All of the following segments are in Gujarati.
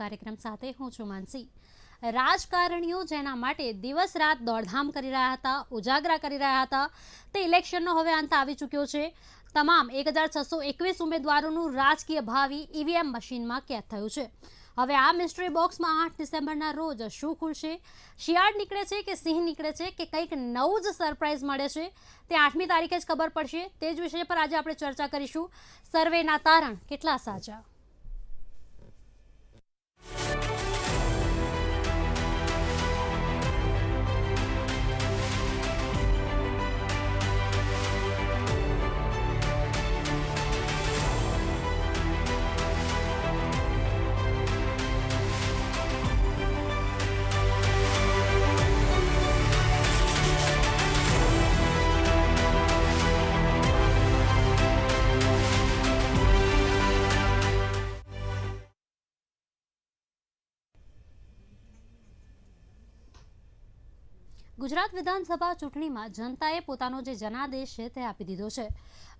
કાર્યક્રમ સાથે હું છું માનસી। રાજકારણીઓ જેના માટે દિવસ રાત દોડધામ કરી રહ્યા હતા, ઉજાગરા કરી રહ્યા હતા, તે ઇલેક્શનનો હવે અંત આવી ચૂક્યો છે। તમામ 1621 ઉમેદવારોનું રાજકીય ભાવિ ઈવીએમ મશીનમાં કેદ થયું છે। હવે આ મિસ્ટ્રી બોક્સમાં 8 ડિસેમ્બરના રોજ શું ખુલશે? શિયાળ નીકળે છે કે સિંહ નીકળે છે કે કંઈક નવું જ સરપ્રાઇઝ મળે છે, તે 8મી તારીખે જ ખબર પડશે। તે જ વિષય પર આજે આપણે ચર્ચા કરીશું। સર્વેના તારણ કેટલા સાચા? ગુજરાત વિધાનસભા ચૂંટણીમાં જનતાએ પોતાનો જે જનાદેશ છે તે આપી દીધો છે।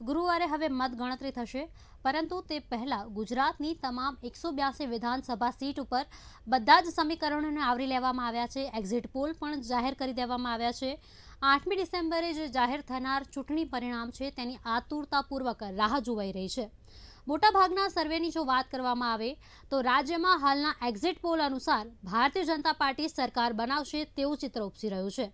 ગુરુવારે હવે મતગણતરી થશે, પરંતુ તે પહેલા ગુજરાતની તમામ 182 વિધાનસભા સીટ ઉપર બધા જ સમીકરણોને આવરી લેવામાં આવ્યા છે। એક્ઝિટ પોલ પણ જાહેર કરી દેવામાં આવ્યા છે। 8મી ડિસેમ્બરે જે જાહેર થનાર ચૂંટણી પરિણામ છે તેની આતુરતાપૂર્વક રાહ જોવાઈ રહી છે। મોટાભાગના સર્વેની જો વાત કરવામાં આવે તો રાજ્યમાં હાલના એક્ઝિટ પોલ અનુસાર ભારતીય જનતા પાર્ટી સરકાર બનાવશે તેવું ચિત્ર ઉપસી રહ્યું છે।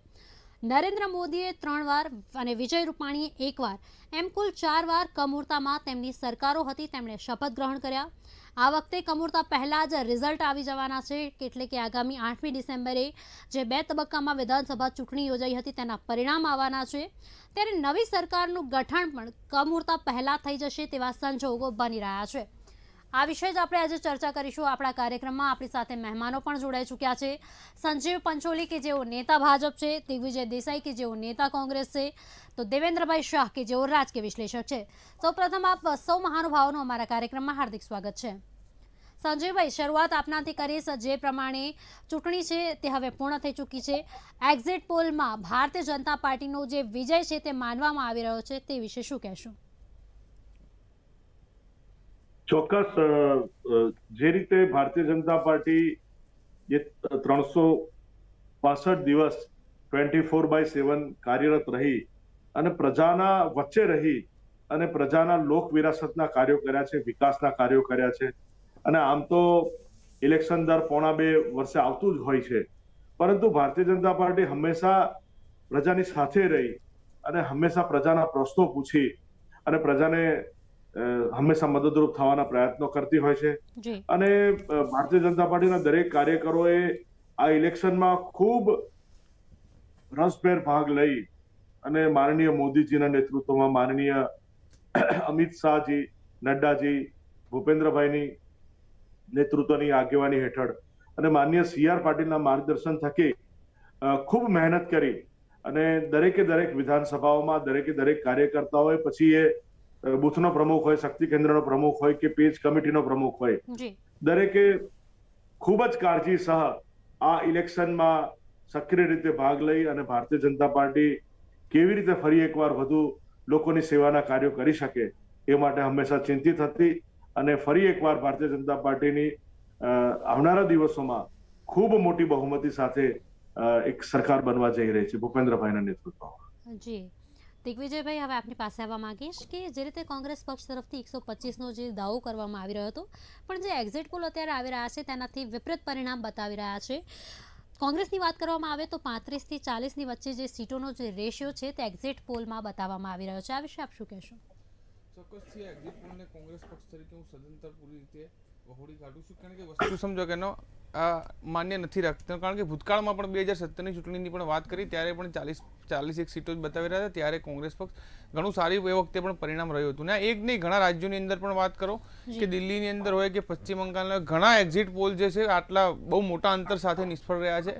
નરેન્દ્ર મોદીએ 3 વાર અને વિજય રૂપાણીએ 1 વાર એમ કુલ 4 વાર કમૂરતામાં તેમની સરકારો હતી તેમણે શપથ ગ્રહણ કર્યા। આ વખતે કમૂરતા પહેલા જ રિઝલ્ટ આવી જવાના છે, એટલે કે આગામી 8મી ડિસેમ્બરે જે 2 તબક્કામાં વિધાનસભા ચૂંટણી યોજાઈ હતી તેના પરિણામ આવવાના છે। ત્યારે નવી સરકારનું ગઠન પણ કમૂરતા પહેલા થઈ જશે તેવા સંજોગો બની રહ્યા છે। આ વિશે જ આપણે આજે ચર્ચા કરીશું। આપણા કાર્યક્રમમાં આપણી સાથે મહેમાનો પણ જોડાઈ ચૂક્યા છે। સંજીવ પંચોલી કે જેઓ નેતા ભાજપ છે, દિગ્વિજય દેસાઈ કે જેઓ નેતા કોંગ્રેસ છે, તો દેવેન્દ્રભાઈ શાહ કે જેઓ રાજકીય વિશ્લેષક છે। સૌપ્રથમ આપ સૌ મહાનુભાવોનું અમારા કાર્યક્રમમાં હાર્દિક સ્વાગત છે। સંજીવભાઈ, શરૂઆત આપનાથી કરીશ। જે પ્રમાણે ચૂંટણી છે તે હવે પૂર્ણ થઈ ચૂકી છે, એક્ઝિટ પોલમાં ભારતીય જનતા પાર્ટીનો જે વિજય છે તે માનવામાં આવી રહ્યો છે, તે વિશે શું કહેશો? ચોક્કસ જે રીતે ભારતીય જનતા પાર્ટી જે 365 દિવસ 24/7 કાર્યરત રહી અને પ્રજાના વચ્ચે રહી અને પ્રજાના લોક વિરાસતના કાર્યો કર્યા છે, વિકાસના કાર્યો કર્યા છે। અને આમ તો ઇલેક્શન દર 1.5 વર્ષે આવતું જ હોય છે, પરંતુ ભારતીય જનતા પાર્ટી હંમેશા પ્રજાની સાથે રહી અને હંમેશા પ્રજાના પ્રશ્નો પૂછી અને પ્રજાને હંમેશા મદદરૂપ થવાના પ્રયત્નો કરતી હોય છે। અને ભારતીય જનતા પાર્ટીના દરેક કાર્યકરોએ આ ઇલેક્શનમાં ખૂબ રસભેર ભાગ લઈ અને માનનીય મોદીજીના નેતૃત્વમાં માનનીય અમિત શાહજી, નડ્ડાજી, ભૂપેન્દ્રભાઈની નેતૃત્વની આગેવાની હેઠળ અને માનનીય CR પાટીલના માર્ગદર્શન થકી ખૂબ મહેનત કરી અને દરેક વિધાનસભાઓમાં દરેક કાર્યકર્તાઓએ પછી એ બૂથનો પ્રમુખ હોય, શક્તિ કેન્દ્રનો પ્રમુખ હોય કે પેજ કમિટીનો પ્રમુખ હોય, દરેકે ખૂબ જ કાળજી સહ આ ઇલેક્શનમાં સક્રિય રીતે ભાગ લઈ અને ભારતીય જનતા પાર્ટી કેવી રીતે ફરી એકવાર વધુ લોકોની સેવાના કાર્યો કરી શકે એ માટે હંમેશા ચિંતિત હતી। અને ફરી એકવાર ભારતીય જનતા પાર્ટીની આવનારા દિવસોમાં ખૂબ મોટી બહુમતી સાથે એક સરકાર બનવા જઈ રહી છે ભૂપેન્દ્રભાઈના નેતૃત્વમાં। જી દિગ્વિજયભાઈ, હવે આપની પાસે આવવા માંગીશ કે જે રીતે કોંગ્રેસ પક્ષ તરફથી 125નો જે દાવો કરવામાં આવી રહ્યો હતો, પણ જે એક્ઝિટ પોલ અત્યારે આવી રહ્યા છે તેનાથી વિપરીત પરિણામ બતાવી રહ્યા છે। કોંગ્રેસની વાત કરવામાં આવે તો 35 થી 40ની વચ્ચે જે સીટોનો જે રેશિયો છે તે એક્ઝિટ પોલમાં બતાવવામાં આવી રહ્યો છે। આ વિશે આપ શું કહેશો? ચોક્કસથી એક્ઝિટ પોલને કોંગ્રેસ પક્ષ તરીકે હું સદંતર પૂરી રીતે વહોડી કાઢું છું, કારણ કે વસ્તુ સમજો કે એનો માન્ય નથી રાખતો। કારણ કે ભૂતકાળમાં પણ 2017ની ચૂંટણીની પણ વાત કરી ત્યારે પણ 41 સીટો જ બતાવી રહ્યા હતા, ત્યારે કોંગ્રેસ પક્ષ ઘણું સારી એ વખતે પણ પરિણામ રહ્યું હતું। ને એક નહીં, ઘણા રાજ્યોની અંદર પણ વાત કરો કે દિલ્હીની અંદર હોય કે પશ્ચિમ બંગાળના, ઘણા એક્ઝિટ પોલ જે છે આટલા બહુ મોટા અંતર સાથે નિષ્ફળ રહ્યા છે।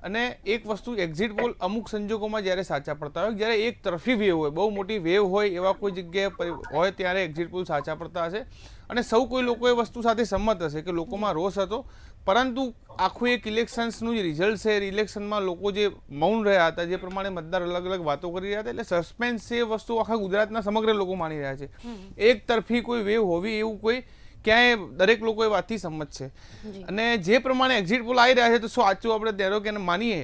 અને એક વસ્તુ, એક્ઝિટ પોલ અમુક સંજોગોમાં જ્યારે સાચા પડતા હોય, જ્યારે એક તરફી વેવ હોય, બહુ મોટી વેવ હોય એવા કોઈ જગ્યાએ હોય ત્યારે એક્ઝિટ પોલ સાચા પડતા હશે। અને સૌ કોઈ લોકો એ વસ્તુ સાથે સંમત હશે કે લોકોમાં રોષ હતો, પરંતુ આખું એક ઇલેક્શન્સનું જે રિઝલ્ટ છે, ઇલેક્શનમાં લોકો જે મૌન રહ્યા હતા, જે પ્રમાણે મતદાર અલગ અલગ વાતો કરી રહ્યા હતા, એટલે સસ્પેન્સ છે એ વસ્તુ આખા ગુજરાતના સમગ્ર લોકો માની રહ્યા છે। એક તરફી કોઈ વેવ હોવી એવું કોઈ ક્યાંય દરેક લોકો એ વાતથી સંમત છે. જી અને જે પ્રમાણે એક્ઝિટ પોલ આવી રહ્યા છે તો શું સાચું આપણે ધારો કે માનીએ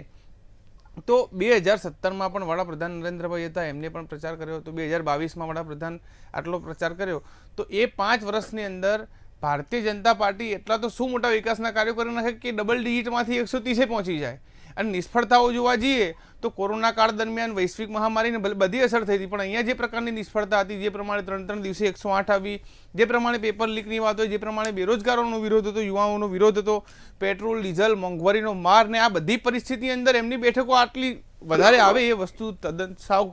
તો 2017માં પણ વડાપ્રધાન નરેન્દ્રભાઈ હતા, એમને પણ પ્રચાર કર્યો હતો. 2022માં વડાપ્રધાન આટલો પ્રચાર કર્યો તો એ 5 વર્ષની અંદર ભારતીય જનતા પાર્ટી એટલા તો શું મોટા વિકાસના કાર્યો કરી નાખે કે ડબલ ડિજિટમાંથી 130 પહોંચી જાય. અને નિષ્ફળતાઓ જોવા જઈએ તો કોરોના કાળ દરમિયાન વૈશ્વિક મહામારીને બધી અસર થઈ હતી, પણ અહીંયા જે પ્રકારની નિષ્ફળતા હતી, જે પ્રમાણે 3 દિવસે 108 આવી, જે પ્રમાણે પેપર લીકની વાત હોય, જે પ્રમાણે બેરોજગારોનો વિરોધ હતો, યુવાઓનો વિરોધ હતો, પેટ્રોલ ડીઝલ મોંઘવારીનો માર ને આ બધી પરિસ્થિતિ અંદર એમની બેઠકો આટલી વધારે આવે એ વસ્તુ તદ્દન સાવ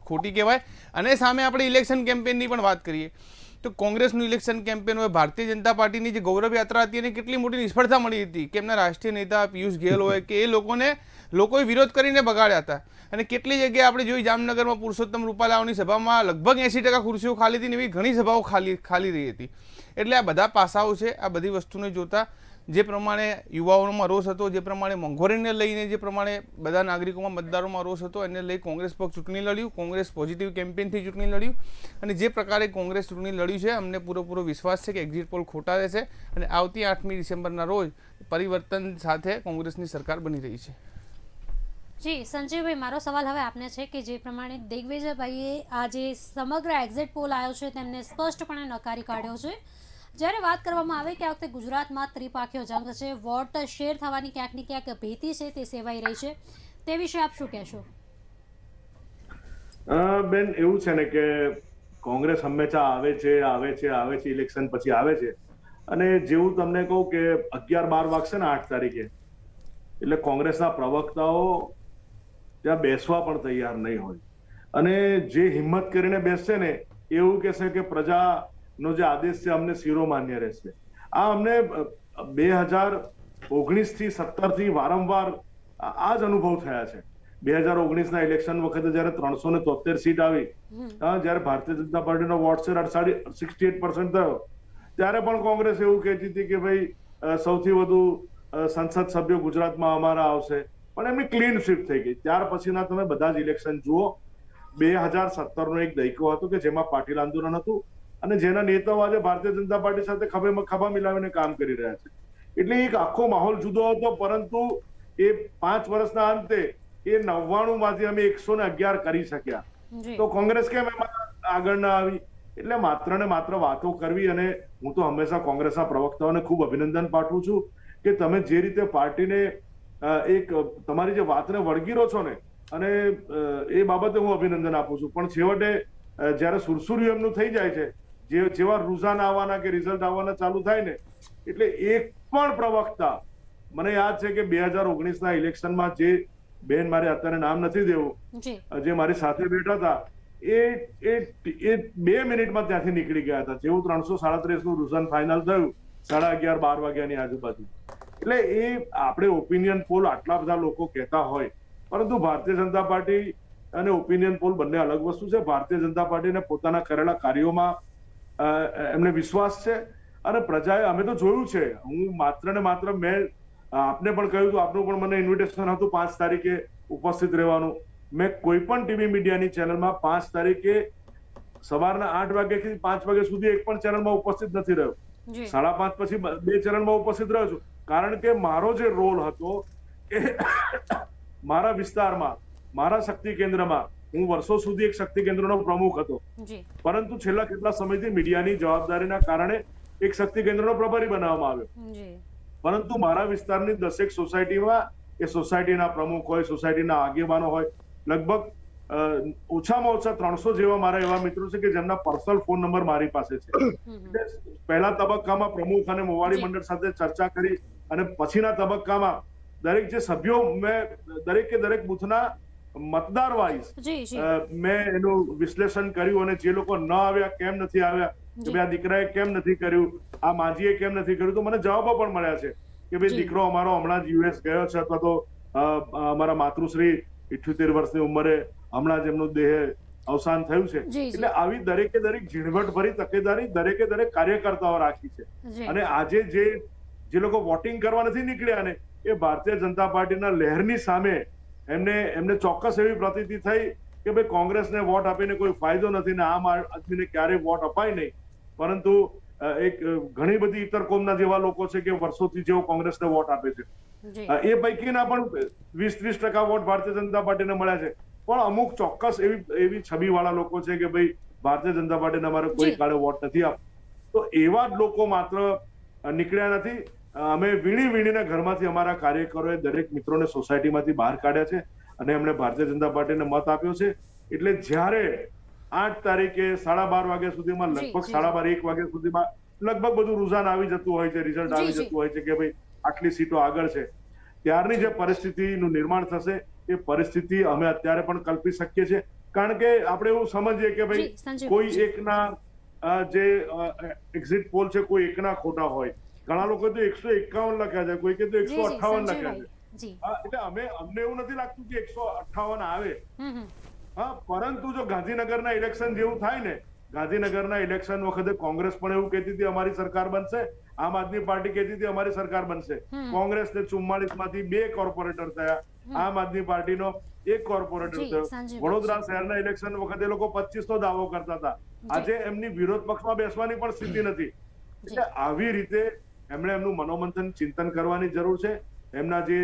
ખોટી કહેવાય. અને સામે આપણે ઇલેક્શન કેમ્પેનની પણ વાત કરીએ તો કોંગ્રેસનું ઇલેક્શન કેમ્પેન હોય, ભારતીય જનતા પાર્ટીની જે ગૌરવ યાત્રા હતી એને કેટલી મોટી નિષ્ફળતા મળી હતી કે એમના રાષ્ટ્રીય નેતા પિયુષ ગોયલ હોય કે એ લોકોએ વિરોધ કરીને બગાડ્યા હતા. અને કેટલી જગ્યાએ આપણે જોઈ જામનગરમાં પુરુષોત્તમ રૂપાલાઓની સભામાં લગભગ 80% ખુરશીઓ ખાલી હતી ને એવી ઘણી સભાઓ ખાલી રહી હતી. એટલે આ બધા પાસાઓ છે. આ બધી વસ્તુને જોતા જે પ્રમાણે યુવાઓમાં રોષ હતો, જે પ્રમાણે મોંઘવારીને લઈને જે પ્રમાણે બધા નાગરિકોમાં મતદારોમાં રોષ હતો, એને લઈ કોંગ્રેસ પક્ષ ચૂંટણી લડ્યું. કોંગ્રેસ પોઝિટિવ કેમ્પેનથી ચૂંટણી લડ્યું અને જે પ્રકારે કોંગ્રેસ ચૂંટણી લડ્યું છે અમને પૂરો વિશ્વાસ છે કે એક્ઝિટ પોલ ખોટા રહેશે અને આવતી 8મી ડિસેમ્બરના રોજ પરિવર્તન સાથે કોંગ્રેસની સરકાર બની રહી છે. જી સંજીવભાઈ, મારો સવાલ હવે આપને છે કે જે પ્રમાણે દિગ્વિજયભાઈએ આ જે સમગ્ર એક્ઝિટ પોલ આવ્યો છે તેમને સ્પષ્ટપણે નકારી કાઢ્યો છે. જ્યારે વાત કરવામાં આવે કે આ વખતે ગુજરાતમાં ત્રિપાખીયો જંગ છે, વોટ શેર થવાની ક્યાંક ને ક્યાંક ભીતિ છે તે સેવાઈ રહી છે, તે વિશે આપ શું કહેશો? બેન, એવું છે ને કે કોંગ્રેસ હંમેશા આવે છે ઇલેક્શન પછી આવે છે. અને જેવું તમને કહું કે 11-12 વાગશે ને 8 તારીખે એટલે કોંગ્રેસના પ્રવક્તાઓ ત્યાં બેસવા પણ તૈયાર નહીં હોય. અને જે હિંમત કરીને બેસશે ને એવું કહેશે કે પ્રજાનો જે આદેશ છે અમને શિરોમાન્ય રહેશે. આ અમને 2019 થી 17 થી વારંવાર આ જ અનુભવ થયા છે. 2019ના ઇલેક્શન વખતે જયારે 373 સીટ આવી, જયારે ભારતીય જનતા પાર્ટીનો વોટ શેર 68% થયો, ત્યારે પણ કોંગ્રેસ એવું કહેતી હતી કે ભાઈ સૌથી વધુ સંસદ સભ્યો ગુજરાતમાં અમારા આવશે, પણ એમની ક્લીન સ્વીપ થઈ ગઈ. ત્યાર પછીના તમે બધા જ ઇલેક્શન જુઓ. 2017નો એક દાયકો હતો કે જેમાં પાટીલ આંદોલન હતું અને જેના નેતાઓ આજે ભારતીય જનતા પાર્ટી સાથે ખભા મિલાવીને કામ કરી રહ્યા છે. એટલે એક આખો માહોલ જુદો હતો. પરંતુ એ 5 વર્ષના અંતે એ 99 માંથી અમે 111 કરી શક્યા. તો કોંગ્રેસ કેમ એમાં આગળ ના આવી? એટલે માત્ર ને માત્ર વાતો કરવી. અને હું તો હંમેશા કોંગ્રેસના પ્રવક્તાઓને ખૂબ અભિનંદન પાઠવું છું કે તમે જે રીતે પાર્ટીને એક તમારી જે વાતને વળગીરો છો ને, અને એ બાબતે હું અભિનંદન આપું છું. પણ છેવટે જયારે સુરસુર્યું એમનું થઈ જાય છે, જેવા રૂઝાન આવવાના કે રિઝલ્ટ આવવાના ચાલુ થાય ને, એટલે એક પણ પ્રવક્તા, મને યાદ છે કે 2019ના ઇલેક્શનમાં જે બેન, મારે અત્યારે નામ નથી દેવું, જે મારી સાથે બેઠા હતા, એ 2 મિનિટમાં ત્યાંથી નીકળી ગયા હતા. જેવું 337નું રૂઝાન ફાઇનલ થયું 11:30-12 વાગ્યાની આજુબાજુ. એટલે એ આપણે ઓપિનિયન પોલ આટલા બધા લોકો કહેતા હોય, પરંતુ ભારતીય જનતા પાર્ટી અને ઓપિનિયન પોલ બંને અલગ વસ્તુ છે. ભારતીય જનતા પાર્ટીને પોતાના કરેલા કાર્યોમાં એમને વિશ્વાસ છે અને પ્રજાએ, અમે તો જોયું છે, હું માત્ર ને માત્ર મેં આપને પણ કહ્યું હતું, આપનું પણ મને ઇન્વિટેશન હતું 5 તારીખે ઉપસ્થિત રહેવાનું. મેં કોઈ પણ ટીવી મીડિયાની ચેનલમાં 5 તારીખે સવારના 8 વાગ્યાથી 5 વાગ્યા સુધી એક પણ ચેનલમાં ઉપસ્થિત નથી રહ્યો. 5:30 પછી 2 ચેનલમાં ઉપસ્થિત રહ્યો છું. કારણ કે મારો જે રોલ હતો એ મારા વિસ્તારમાં, મારા શક્તિ કેન્દ્રમાં, હું વર્ષો સુધી એક શક્તિ કેન્દ્રનો પ્રમુખ હતો. પરંતુ છેલ્લા કેટલા સમયથી મીડિયાની જવાબદારીના કારણે એક શક્તિ કેન્દ્રનો પ્રભારી બનાવવામાં આવ્યો. પરંતુ મારા વિસ્તારની 10 સોસાયટીમાં એ સોસાયટીના પ્રમુખ હોય, સોસાયટીના આગેવાનો હોય, લગભગ ઓછામાં ઓછા 300 જેવા મારા એવા મિત્રો છે કે જેમના પર્સનલ ફોન નંબર મારી પાસે છે. પહેલા તબક્કામાં પ્રમુખ અને મોવાડી મંડળ સાથે ચર્ચા કરી અને પછીના તબક્કામાં દરેક જે સભ્યો, મેં દરેક બુથના મતદાર વાઇઝ મેં એનું વિશ્લેષણ કર્યું. અને જે લોકો ન આવ્યા, કેમ નથી આવ્યા, કે ભાઈ આ દીકરાએ કેમ નથી કર્યું, આ માજીએ કેમ નથી કર્યું, તો મને જવાબો પણ મળ્યા છે કે ભાઈ દીકરો અમારો હમણાં જ યુએસ ગયો છે, અથવા તો અમારા માતૃશ્રી 78 વર્ષની ઉંમરે હમણાં જ એમનું દેહ અવસાન થયું છે. એટલે આવી દરેક ઝીણવટભરી તકેદારી દરેક કાર્યકર્તાઓ રાખી છે. અને આજે જે લોકો વોટિંગ કરવા નથી નીકળ્યા ને, એ ભારતીય જનતા પાર્ટીના લહેરની સામે એમને ચોક્કસ એવી પ્રતીતિ થઈ કે ભાઈ કોંગ્રેસને વોટ આપીને કોઈ ફાયદો નથી ને આમ આદમીને ક્યારેય વોટ અપાય નહીં. પરંતુ ઘણી બધી ઇતર કોમના જેવા લોકો છે કે વર્ષોથી જેઓ કોંગ્રેસને વોટ આપે છે. જી એ પૈકીના પણ 20-30% વોટ ભારતીય જનતા પાર્ટીને મળ્યા છે. પણ અમુક ચોક્કસ એવી છબીવાળા લોકો છે કે ભાઈ ભારતીય જનતા પાર્ટીને અમારે કોઈ જી. કાળે વોટ નથી આપતો. તો એવા જ લોકો માત્ર નીકળ્યા નથી. અમે વીણીને ઘરમાંથી અમારા કાર્યકરોએ દરેક મિત્રોને સોસાયટીમાંથી બહાર કાઢ્યા છે અને એમણે ભારતીય જનતા પાર્ટીને મત આપ્યો છે. એટલે જ્યારે 8 તારીખે 12:30 વાગ્યા સુધીમાં જી, લગભગ જી, 12:30 1 વાગ્યા સુધીમાં લગભગ બધું રુઝાન આવી જતું હોય છે, રિઝલ્ટ જી, આવી જી. જતું હોય છે કે ભાઈ આટલી સીટો આગળ છે. ત્યારની જે પરિસ્થિતિનું નિર્માણ થશે એ પરિસ્થિતિ અમે અત્યારે પણ કલ્પી શકીએ છીએ. કારણ કે આપણે એવું સમજીએ કે જી ભાઈ સંજીવ કોઈ જી એકના જે એક્ઝિટ પોલ છે કોઈ એકના ખોટા હોય. ઘણા લોકો તો 151 લખ્યા છે, કોઈ કે તો જી જી 158 લખ્યા સંજીવભાઈ છે. જી એટલે અમને એવું નથી લાગતું કે 158 આવે. હમ હા, પરંતુ જો ગાંધીનગરના ઇલેક્શન જેવું થાય ને, ગાંધીનગરના ઇલેક્શન વખતે કોંગ્રેસ પણ એવું કહેતી હતી અમારી સરકાર બનશે, આમ આદમી પાર્ટી કહેતી હતી અમારી સરકાર બનશે. કોંગ્રેસને 44 માંથી 2 કોર્પોરેટર થયા, આમ આદમી પાર્ટીનો 1 કોર્પોરેટર જી થયો. સંજીવ વડોદરા શહેરના ઇલેક્શન વખતે લોકો 25 નો દાવો કરતા હતા. આજે એમની વિરોધ પક્ષમાં બેસવાની પણ સ્થિતિ નથી. એટલે આવી રીતે એમણે એમનું મનોમંથન ચિંતન કરવાની જરૂર છે. એમના જે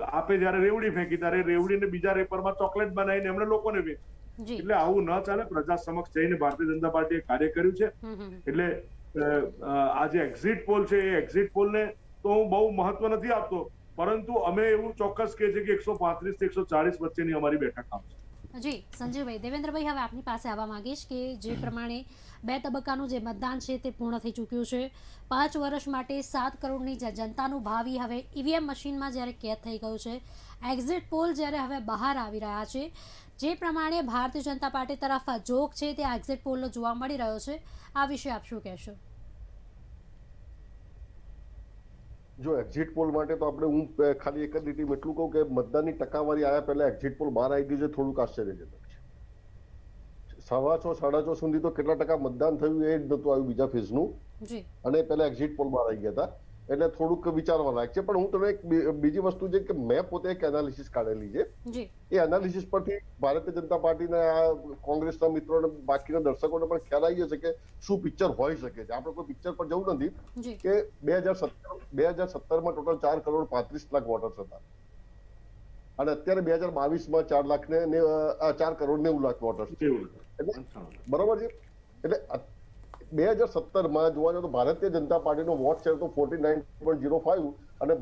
આપે જયારે રેવડી ફેંકી ત્યારે રેવડીને બીજા રેપરમાં ચોકલેટ બનાવીને એમણે લોકોને વેચી. જી એટલે આવું ન ચાલે. પ્રજા સમક્ષ જઈને ભારતીય જનતા પાર્ટીએ કાર્ય કર્યું છે. એટલે આ જે એક્ઝિટ પોલ છે એ એક્ઝિટ પોલને તો હું બહુ મહત્વ નથી આપતો, પરંતુ અમે એવું ચોક્કસ કહે છે કે 135 થી 140 વચ્ચેની અમારી બેઠક આવશે. જી સંજીવભાઈ, દેવેન્દ્રભાઈ હવે આપની પાસે આવવા માંગીશ કે જે પ્રમાણે 2 તબક્કાનું જે મતદાન છે તે પૂર્ણ થઈ ચૂક્યું છે. 5 વર્ષ માટે 7 કરોડની જે જનતાનું ભાવિ હવે ઈવીએમ મશીનમાં જ્યારે કેદ થઈ ગયું છે, એક્ઝિટ પોલ જ્યારે હવે બહાર આવી રહ્યા છે, જે પ્રમાણે ભારતીય જનતા પાર્ટી તરફ જોગ છે તે એક્ઝિટ પોલનો જોવા મળી રહ્યો છે, આ વિશે આપ શું કહેશો? જો એક્ઝિટ પોલ માટે તો આપણે હું ખાલી એક જ લીટીમાં એટલું કહું કે મતદાનની ટકાવારી આવ્યા પહેલા એક્ઝિટ પોલ બહાર આવી ગયું છે, થોડુંક આશ્ચર્યજનક છે. 6:15 6:30 સુધી તો કેટલા ટકા મતદાન થયું એ જ નતું આવ્યું બીજા ફેઝનું, જી અને પહેલા એક્ઝિટ પોલ બહાર આવી ગયા હતા. એટલે થોડુંક વિચારવા લાયક છે. પણ હું તમને એક બીજી વસ્તુ છે કે મેં પોતે એક એનાલિસિસ કાઢેલી છે. જી એ એનાલિસિસ પરથી ભારતીય જનતા પાર્ટીના કોંગ્રેસના મિત્રોને બાકીના દર્શકોને પણ ખ્યાલ આવી જશે કે શું પિક્ચર હોઈ શકે છે. આપણે કોઈ પિક્ચર પર જવું નથી જી કે 2017માં ટોટલ 4 કરોડ 35 લાખ વોટર્સ હતા અને અત્યારે 2022માં 4 કરોડ 90 લાખ વોટર્સ છે. એટલે બરોબર છે. એટલે 2017માં જોવા જાવ તો ભારતીય જનતા પાર્ટીનો વોટ શેર હતો 49.05 અને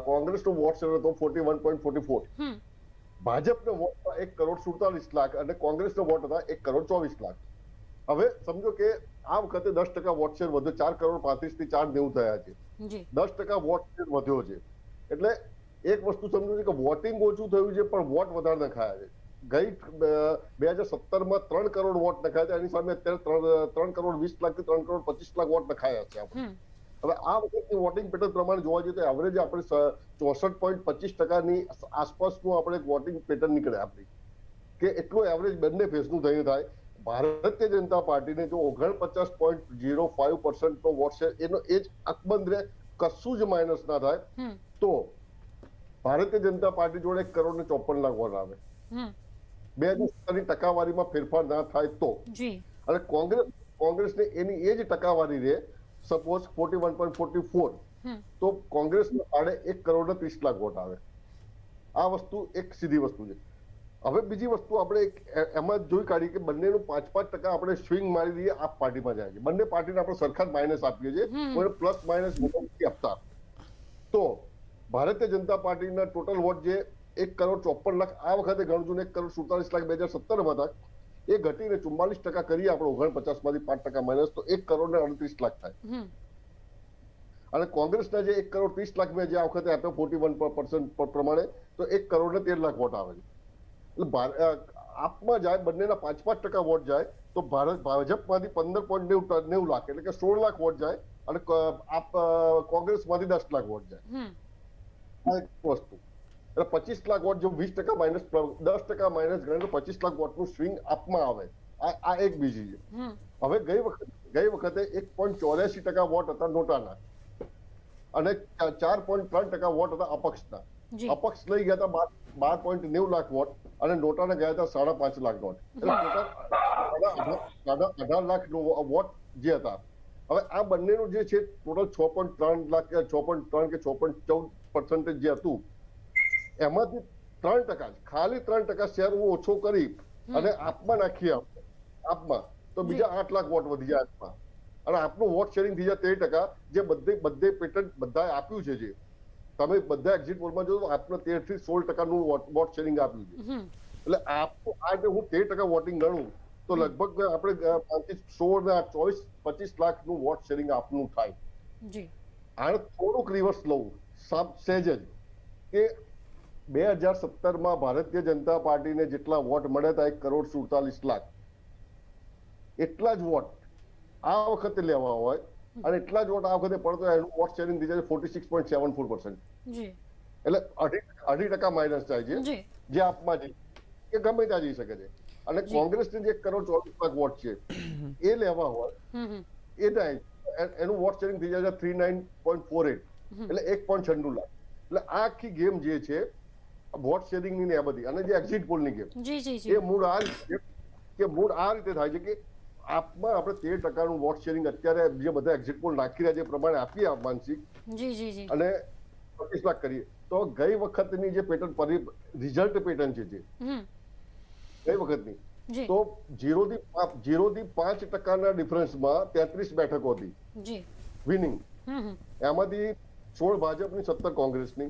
કોંગ્રેસનો વોટ શેર હતો 41.44. ભાજપનો વોટ 1 કરોડ 47 લાખ અને કોંગ્રેસનો વોટ હતા 1 કરોડ 24 લાખ. હવે સમજો કે આ વખતે 10% વોટ શેર વધ્યો, 4 કરોડ 35 થી 4.90 થયા છે. 10% વોટ શેર વધ્યો છે. એટલે એક વસ્તુ સમજો છે કે વોટિંગ ઓછું થયું છે પણ વોટ વધારે નખાયા છે. ગઈ 2017માં 3 કરોડ વોટ નખાયા હતા, એની સામે અત્યારે 3 કરોડ 20 લાખ થી 3 કરોડ 25 લાખ વોટ નખાયા છે આપણે. હવે આ વખતની વોટિંગ પેટર્ન પ્રમાણે જોવા જઈએ તો એવરેજ આપણે 64.25%ની આસપાસનું આપણે વોટિંગ પેટર્ન નીકળે આપણી, કે એટલું એવરેજ બંને ફેઝનું થઈને થાય. ભારતીય જનતા પાર્ટીને જો 49.05% નો વોટ શેર એનો એ જ અકબંધ રહે, કશું જ માઇનસ ના થાય, તો ભારતીય જનતા પાર્ટી જોડે 1 કરોડ ને 54 લાખ વોટ આવે. 2017ની ટકાવારીમાં ફેરફાર ના થાય તો, અને કોંગ્રેસને એની એ જ ટકાવારી રહે, સપોઝ 41.44, તો કોંગ્રેસને આડે 1 કરોડ ને 30 લાખ વોટ આવે. આ વસ્તુ એક સીધી વસ્તુ છે. હવે બીજી વસ્તુ આપણે એમાં જોઈ કાઢી કે બંનેનું 5-5% આપણે સ્વિંગ મારી દઈએ, આ પાર્ટીમાં જાય છે. બંને પાર્ટીને આપણે સરખા જ માઇનસ આપીએ છીએ, કોઈ પ્લસ માઇનસ નથી આપતા. તો ભારતીય જનતા પાર્ટીના ટોટલ વોટ જે 1 કરોડ 54 લાખ આ વખતે ગણજો ને 1 કરોડ 47 લાખ 2017માં હતા, એ ઘટીને 44% કરીએ આપણે 49 માંથી 5% માઇનસ, તો 1 કરોડ ને 38 લાખ થાય. અને કોંગ્રેસના જે 1 કરોડ 30 લાખ મેં જે આ વખતે આપ્યો 41% પ્રમાણે, તો 1 કરોડ ને 13 લાખ વોટ આવે છે. એટલે આપમાં જાય બંનેના 5-5% વોટ જાય તો ભાજપમાંથી 15.90 લાખ એટલે કે 16 લાખ વોટ જાય અને કોંગ્રેસમાંથી 10 લાખ વોટ જાય. આ એક વસ્તુ. એટલે 25 લાખ વોટ જો 20% માઇનસ 10% માઇનસ ગણે તો 25 લાખ વોટનું સ્વિંગ આપમાં આવે. આ એક બીજી છે. હવે ગઈ વખતે 1.84% વોટ હતા નોટાના અને 4.3% વોટ હતા અપક્ષના. અપક્ષ લઈ ગયા હતા 12.90 લાખ વોટ અને નોટાને ગયા હતા 5.5 લાખ વોટ. એટલે ટોટલ 18 લાખ વોટ જે હતા હવે આ બંનેનું જે છે ટોટલ 6.3 લાખ કે 6.3 કે 6.14% જે હતું એમાંથી 3% ખાલી 3% શેર હું ઓછો કરી અને આપમાં નાખીએ આપમાં તો બીજા 8 લાખ વોટ વધી જાય આપમાં, અને આપનું વોટ શેરિંગ થઈ જાય 13%, જે બધે પેટન્ટ બધાએ આપ્યું છે. જે તમે બધા એક્ઝિટ પોલમાં જો આપને 13 થી 16% વોટ શેરિંગ આપ્યું છે. એટલે આપનું આ જે હું 13% વોટિંગ ગણું તો લગભગ આપણે 16 ને 24-25 લાખનું વોટ શેરિંગ આપનું થાય. આને થોડુંક રિવર્સ લઉં સહેજ જ કે 2017માં ભારતીય જનતા પાર્ટીને જેટલા વોટ મળ્યા હતા 1,47,00,000, એટલા જ વોટ આ વખતે લેવા હોય અને એટલા જ વોટ આ વખતે પડતો એનું વોટ શેરિંગ થઈ જાય 46.74%. એટલે 2.5% માઇનસ થાય છે જે આપમાં છે એ ગમે ત્યાં જઈ શકે છે. અને કોંગ્રેસને જે 1,40,00,000 વોટ છે એ લેવા હોય એ થાય એનું વોટ શેરિંગ થઈ જાય 39.48, એટલે 1.96 લાખ. એટલે આ આખી ગેમ જે છે વોટ શેરિંગ ની ને આ બધી, અને જે એક્ઝિટ પોલ ની ગેમ એ મૂળ આ રીતે થાય છે કે આપમાં આપણે 13%નું વોટ શેરિંગ અત્યારે જે બધા એક્ઝિટ પોલ નાખી રહ્યા છે પ્રમાણે આપીએ આપ માનસિક અને 25 લાખ કરીએ તો ગઈ વખતની જે પેટર્ન રિઝલ્ટ પેટર્ન છે જે ગઈ વખતની તો 0 થી 5% ડિફરન્સમાં 33 બેઠકો હતી વિનિંગ. એમાંથી 16 ભાજપની, 17 કોંગ્રેસની,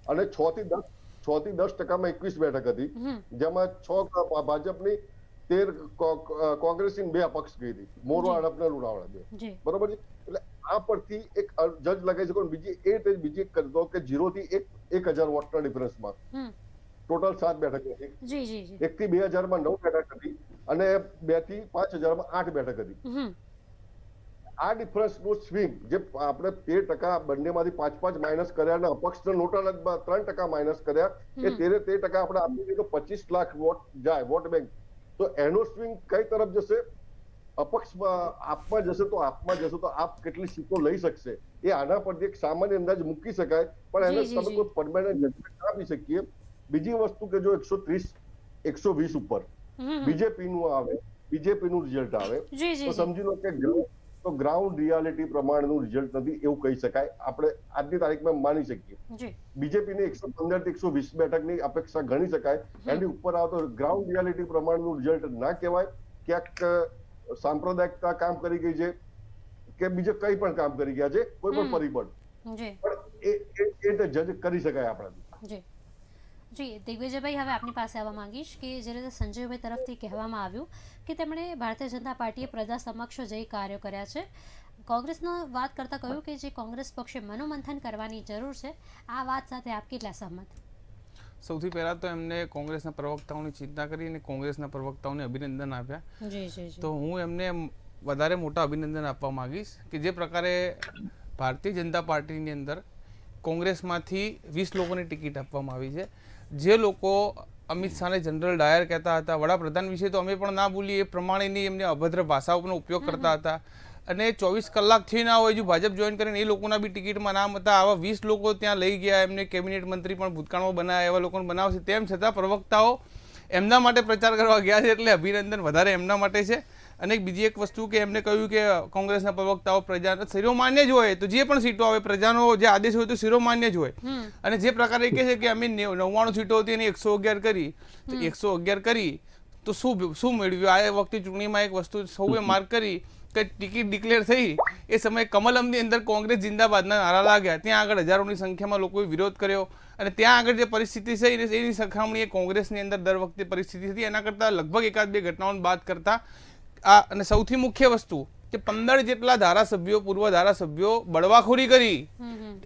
અને 6 થી 10% 21 બેઠક હતી, જેમાં 6 ભાજપની, 13 કોંગ્રેસની, 2 અપક્ષ ગઈ હતી, મોરવા હડપના લુણાવાડા 2. બરોબર છે. એટલે આ પરથી એક જજ લગાવી શકો. બીજી એક કરી દો કે 0 થી 1,000 વોટના ડિફરન્સમાં ટોટલ 7 બેઠક હતી. 1 થી 2,000માં 9 બેઠક હતી અને 2 થી 5,000માં 8 બેઠક હતી. આ ડિફરન્સ નું સ્વિંગ જે આપણે 13% બંનેમાંથી 5-5 માઇનસ કર્યા અને અપક્ષના નોટા 3% માઇનસ કર્યા એ 13% આપણે આપી દીધું તો 25 લાખ વોટ જાય વોટ બેંક. તો એનો સ્વિંગ કઈ તરફ જશે? અપક્ષમાં આપમાં જશે તો આપ કેટલી સીટો લઈ શકશે એ આના પરથી એક સામાન્ય અંદાજ મૂકી શકાય, પણ એને તમે કોઈ પરમાનન્ટ જજમેન્ટ ના આપી શકીએ. બીજી વસ્તુ કે જો 130-120 ઉપર બીજેપી નું આવે, બીજેપી નું રિઝલ્ટ આવે તો સમજી લો કે તો ગ્રાઉન્ડ રિયાલિટી પ્રમાણેનું રિઝલ્ટ નથી એવું કહી શકાય. આપણે આજની તારીખમાં માની શકીએ બીજેપીની 115 થી 120 બેઠકની અપેક્ષા ગણી શકાય. એની ઉપર આવે તો ગ્રાઉન્ડ રિયાલિટી પ્રમાણેનું રિઝલ્ટ ના કહેવાય. ક્યાંક સાંપ્રદાયિકતા કામ કરી ગઈ છે કે બીજે કઈ પણ કામ કરી ગયા છે, કોઈ પણ પરિબળ, પણ એ જજ કરી શકાય આપણાથી. જી દિગ્વિજયભાઈ, હવે આપની પાસે આવવા માંગીશ કે જે રીતે સંજયભાઈ તરફથી કહેવામાં આવ્યું કે તેમણે ભારતીય જનતા પાર્ટીએ પ્રજા સમક્ષ જઈ કાર્યો કર્યા છે. કોંગ્રેસનો વાત કરતા કહ્યું કે જે કોંગ્રેસ પક્ષે મનોમંથન કરવાની જરૂર છે. આ વાત સાથે આપ કેટલા સહમત? સૌથી પહેલા તો એમને કોંગ્રેસના પ્રવક્તાઓની ચિંતા કરી અને કોંગ્રેસના પ્રવક્તાઓને અભિનંદન આપ્યા. તો હું એમને વધારે મોટા અભિનંદન આપવા માંગીશ કે જે પ્રકારે ભારતીય જનતા પાર્ટીની અંદર કોંગ્રેસમાંથી 20 લોકોની ટિકિટ આપવામાં આવી છે. જે લોકો અમિત શાહને જનરલ ડાયર કહેતા હતા, વડાપ્રધાન વિશે તો અમે પણ ના ભૂલીએ એ પ્રમાણેની એમને અભદ્ર ભાષાઓનો ઉપયોગ કરતા હતા, અને 24 કલાકથી ના હોય જો ભાજપ જોઈન કરીને એ લોકોના બી ટિકિટમાં નામ હતા. આવા 20 લોકો ત્યાં લઈ ગયા, એમને કેબિનેટ મંત્રી પણ ભૂતકાળમાં બનાવ્યા, એવા લોકોને બનાવશે. તેમ છતાં પ્રવક્તાઓ એમના માટે પ્રચાર કરવા ગયા છે, એટલે અભિનંદન વધારે એમના માટે છે. અને બીજી એક વસ્તુ કે એમને કહ્યું કે કોંગ્રેસના પ્રવક્તાઓ પ્રજાના શિરોમાન્ય જ હોય, તો જે પણ સીટો આવે પ્રજાનો જે આદેશ હોય તો શિરોમાન્ય જ હોય. અને જે પ્રકારે કહે છે કે અમે 99 સીટો હતી એની 111 કરી, તો 111 કરી તો શું મેળવ્યું? આ વખતે ચૂંટણીમાં એક વસ્તુ સૌએ માર્ક કરી કે ટિકિટ ડિક્લેર થઈ એ સમયે કમલમની અંદર કોંગ્રેસ જિંદાબાદના નારા લાગ્યા. ત્યાં આગળ હજારોની સંખ્યામાં લોકોએ વિરોધ કર્યો, અને ત્યાં આગળ જે પરિસ્થિતિ છે એની સરખામણીએ કોંગ્રેસની અંદર દર વખતે પરિસ્થિતિ હતી એના કરતાં લગભગ 1-2 ઘટનાઓને બાદ કરતા આ. અને સૌથી મુખ્ય વસ્તુ કે 15 જેટલા ધારાસભ્યો, પૂર્વ ધારાસભ્યો બળવાખોરી કરી.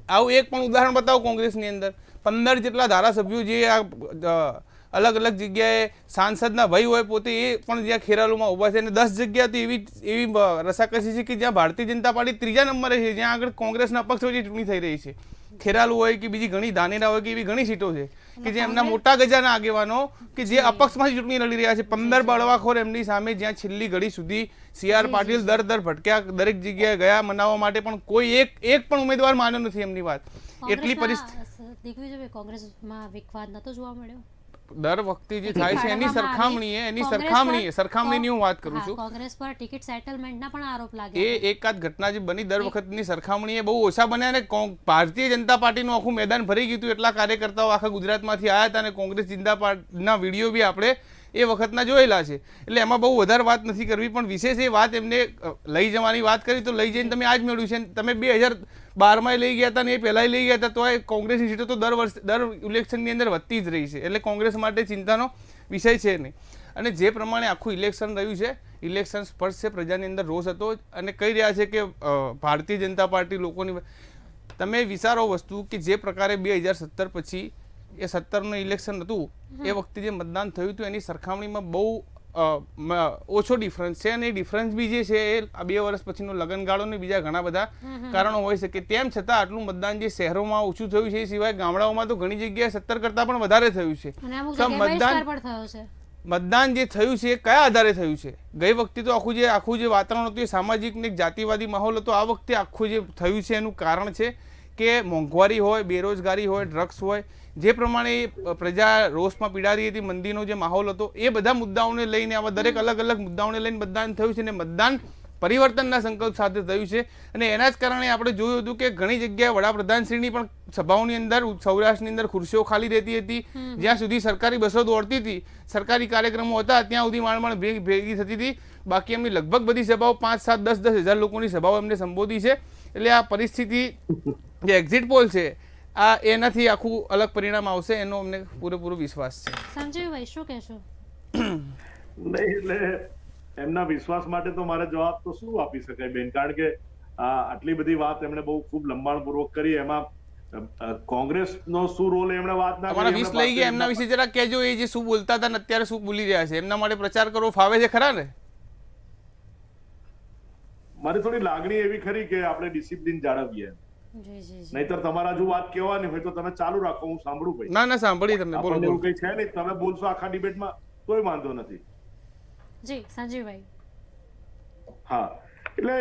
આવું એક પણ ઉદાહરણ બતાવો કોંગ્રેસની અંદર. 15 જેટલા ધારાસભ્યો જે આ અલગ અલગ જગ્યાએ સાંસદના ભાઈ હોય પોતે એ પણ જ્યાં ખેરાલુમાં ઊભા છે, અને 10 જગ્યા તો એવી રસાકસી છે કે જ્યાં ભારતીય જનતા પાર્ટી 3જા નંબરે છે, જ્યાં આગળ કોંગ્રેસના અપક્ષ વચ્ચે ચૂંટણી થઈ રહી છે. ખેરાલુ હોય કે બીજી ઘણી ધાનેરા હોય કે એવી ઘણી સીટો છે કે જે એમના મોટા ગજાના આગેવાનો કે જે અપક્ષમાંથી ચૂંટણી લડી રહ્યા છે. 15 બળવાખોર એમની સામે, જ્યાં છેલ્લી ઘડી સુધી CR પાટીલ દર ભટક્યા, દરેક જગ્યાએ ગયા મનાવવા માટે, પણ કોઈ એક પણ ઉમેદવાર માન્યો નથી એમની વાત. એટલી પરિસ્થિતિ દિગ્વિજયભાઈ, કોંગ્રેસમાં વિખવાદ નતો જોવા મળ્યો? દર વખતે જે થાય છે એની કોંગ્રેસ સરખામણીની હું વાત કરું હા, છું. કોંગ્રેસ પર ટિકિટ સેટલમેન્ટના પણ આરોપ લાગે એ એકાદ ઘટના જે બની દર વખતની સરખામણીએ બહુ ઓછા બન્યા અને ભારતીય જનતા પાર્ટીનું આખું મેદાન ભરી ગયું હતું. એટલા કાર્યકર્તાઓ આખા ગુજરાતમાંથી આવ્યા હતા અને કોંગ્રેસ જિંદાબાદના વિડીયો બી આપણે એ વખતના જોયેલા છે. એટલે એમાં બહુ વધારે વાત નથી કરવી, પણ વિશેષ એ વાત એમને લઈ જવાની વાત કરી તો લઈ જઈને તમે આજ મેળવ્યું છે. તમે 2012માં લઈ ગયા હતા ને એ પહેલાં લઈ ગયા હતા તો એ કોંગ્રેસની સીટો તો દર ઇલેક્શનની અંદર વધતી જ રહી છે. એટલે કોંગ્રેસ માટે ચિંતાનો વિષય છે નહીં. અને જે પ્રમાણે આખું ઇલેક્શન રહ્યું છે, ઇલેક્શન સ્પર્શ છે, પ્રજાની અંદર રોષ હતો અને કહી રહ્યા છે કે ભારતીય જનતા પાર્ટી લોકોની, તમે વિચારો વસ્તુ કે જે પ્રકારે 2017 પછી એ 17નું ઇલેક્શન હતું એ વખતે જે મતદાન થયું હતું એની સરખામણીમાં બહુ ઓછો ડિફરન્સ છે. અને એ ડિફરન્સ બી જે છે એ 2 વર્ષ પછીનો લગનગાળો ને બીજા ઘણા બધા કારણો હોઈ શકે. તેમ છતાં આટલું મતદાન જે શહેરોમાં ઓછું થયું છે એ સિવાય ગામડાઓમાં તો ઘણી જગ્યાએ 17 કરતાં પણ વધારે થયું છે. મતદાન જે થયું છે એ કયા આધારે થયું છે? ગઈ વખતે તો આખું જે વાતાવરણ હતું એ સામાજિક ને જાતિવાદી માહોલ હતો. આ વખતે આખું જે થયું છે એનું કારણ છે કે મોંઘવારી હોય, બેરોજગારી હોય, ડ્રગ્સ હોય, જે પ્રમાણે પ્રજા રોષમાં પીડાતી હતી, મંદીનો જે માહોલ હતો, એ બધા મુદ્દાઓને લઈને આવા દરેક અલગ અલગ મુદ્દાઓને લઈને મતદાન થયું છે અને મતદાન પરિવર્તનના સંકલ્પ સાથે થયું છે. અને એના જ કારણે આપણે જોયું હતું કે ઘણી જગ્યાએ વડાપ્રધાનશ્રીની પણ સભાઓની અંદર સૌરાષ્ટ્રની અંદર ખુરશીઓ ખાલી રહેતી હતી. જ્યાં સુધી સરકારી બસો દોડતી હતી, સરકારી કાર્યક્રમો હતા, ત્યાં સુધી માંડ ભેગી થતી હતી. બાકી એમની લગભગ બધી સભાઓ 5, 7, 10 હજાર લોકોની સભાઓ એમને સંબોધી છે. એટલે આ પરિસ્થિતિ જે એક્ઝિટ પોલ છે આ એનાથી આખું અલગ પરિણામ આવશે એનો અમને પૂરેપૂરો વિશ્વાસ છે. સંજયભાઈ શું કહેશો? નહીં, એટલે એમના વિશ્વાસ માટે તો મારે જવાબ તો શું આપી શકાય બેન, કારણ કે આટલી બધી વાત એમણે બહુ ખૂબ લંબાણપૂર્વક કરી. એમાં કોંગ્રેસનો શું રોલ એમણે વાત ના કરી. તમારા 20 લઈ ગયા એમના વિશે જરા કહેજો. એ જે શું બોલતા હતા ને અત્યારે શું બોલી રહ્યા છે, એમના માટે પ્રચાર કરવો ફાવે છે ખરા ને? મારી થોડી લાગણી એવી ખરી કે આપણે ડિસિપ્લિન જાળવીએ, નહીતર તમારા જો વાત કહેવાની હોય તો તમે ચાલુ રાખો, હું સાંભળું ભાઈ. ના સાંભળી તમને, બોલો. એવું કઈ છે નહીં, તમે બોલશો આખા ડિબેટમાં કોઈ વાંધો નથી. જી સંજીવભાઈ. હા, એટલે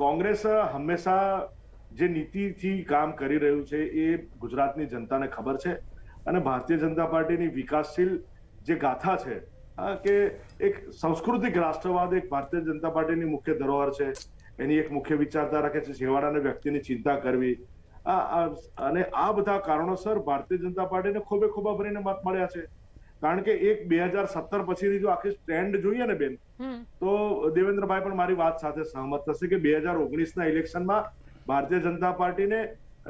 કોંગ્રેસ હંમેશા જે નીતિથી કામ કરી રહ્યું છે એ ગુજરાતની જનતાને ખબર છે. અને ભારતીય જનતા પાર્ટીની વિકાસશીલ જે ગાથા છે કે એક સાંસ્કૃતિક રાષ્ટ્રવાદ એક ભારતીય જનતા પાર્ટીની મુખ્ય ધરોહર છે. એની એક મુખ્ય વિચારધારા કે છે છેવાડાના વ્યક્તિની ચિંતા કરવી. અને આ બધા કારણોસર ભારતીય જનતા પાર્ટીને ખોબે ખોબા ભરીને મત મળ્યા છે. કારણ કે એક 2017 પછીની જો આખી ટ્રેન્ડ જોઈએ ને બેન, તો દેવેન્દ્રભાઈ પણ મારી વાત સાથે સહમત થશે કે 2019ના ઇલેક્શનમાં ભારતીય જનતા પાર્ટીને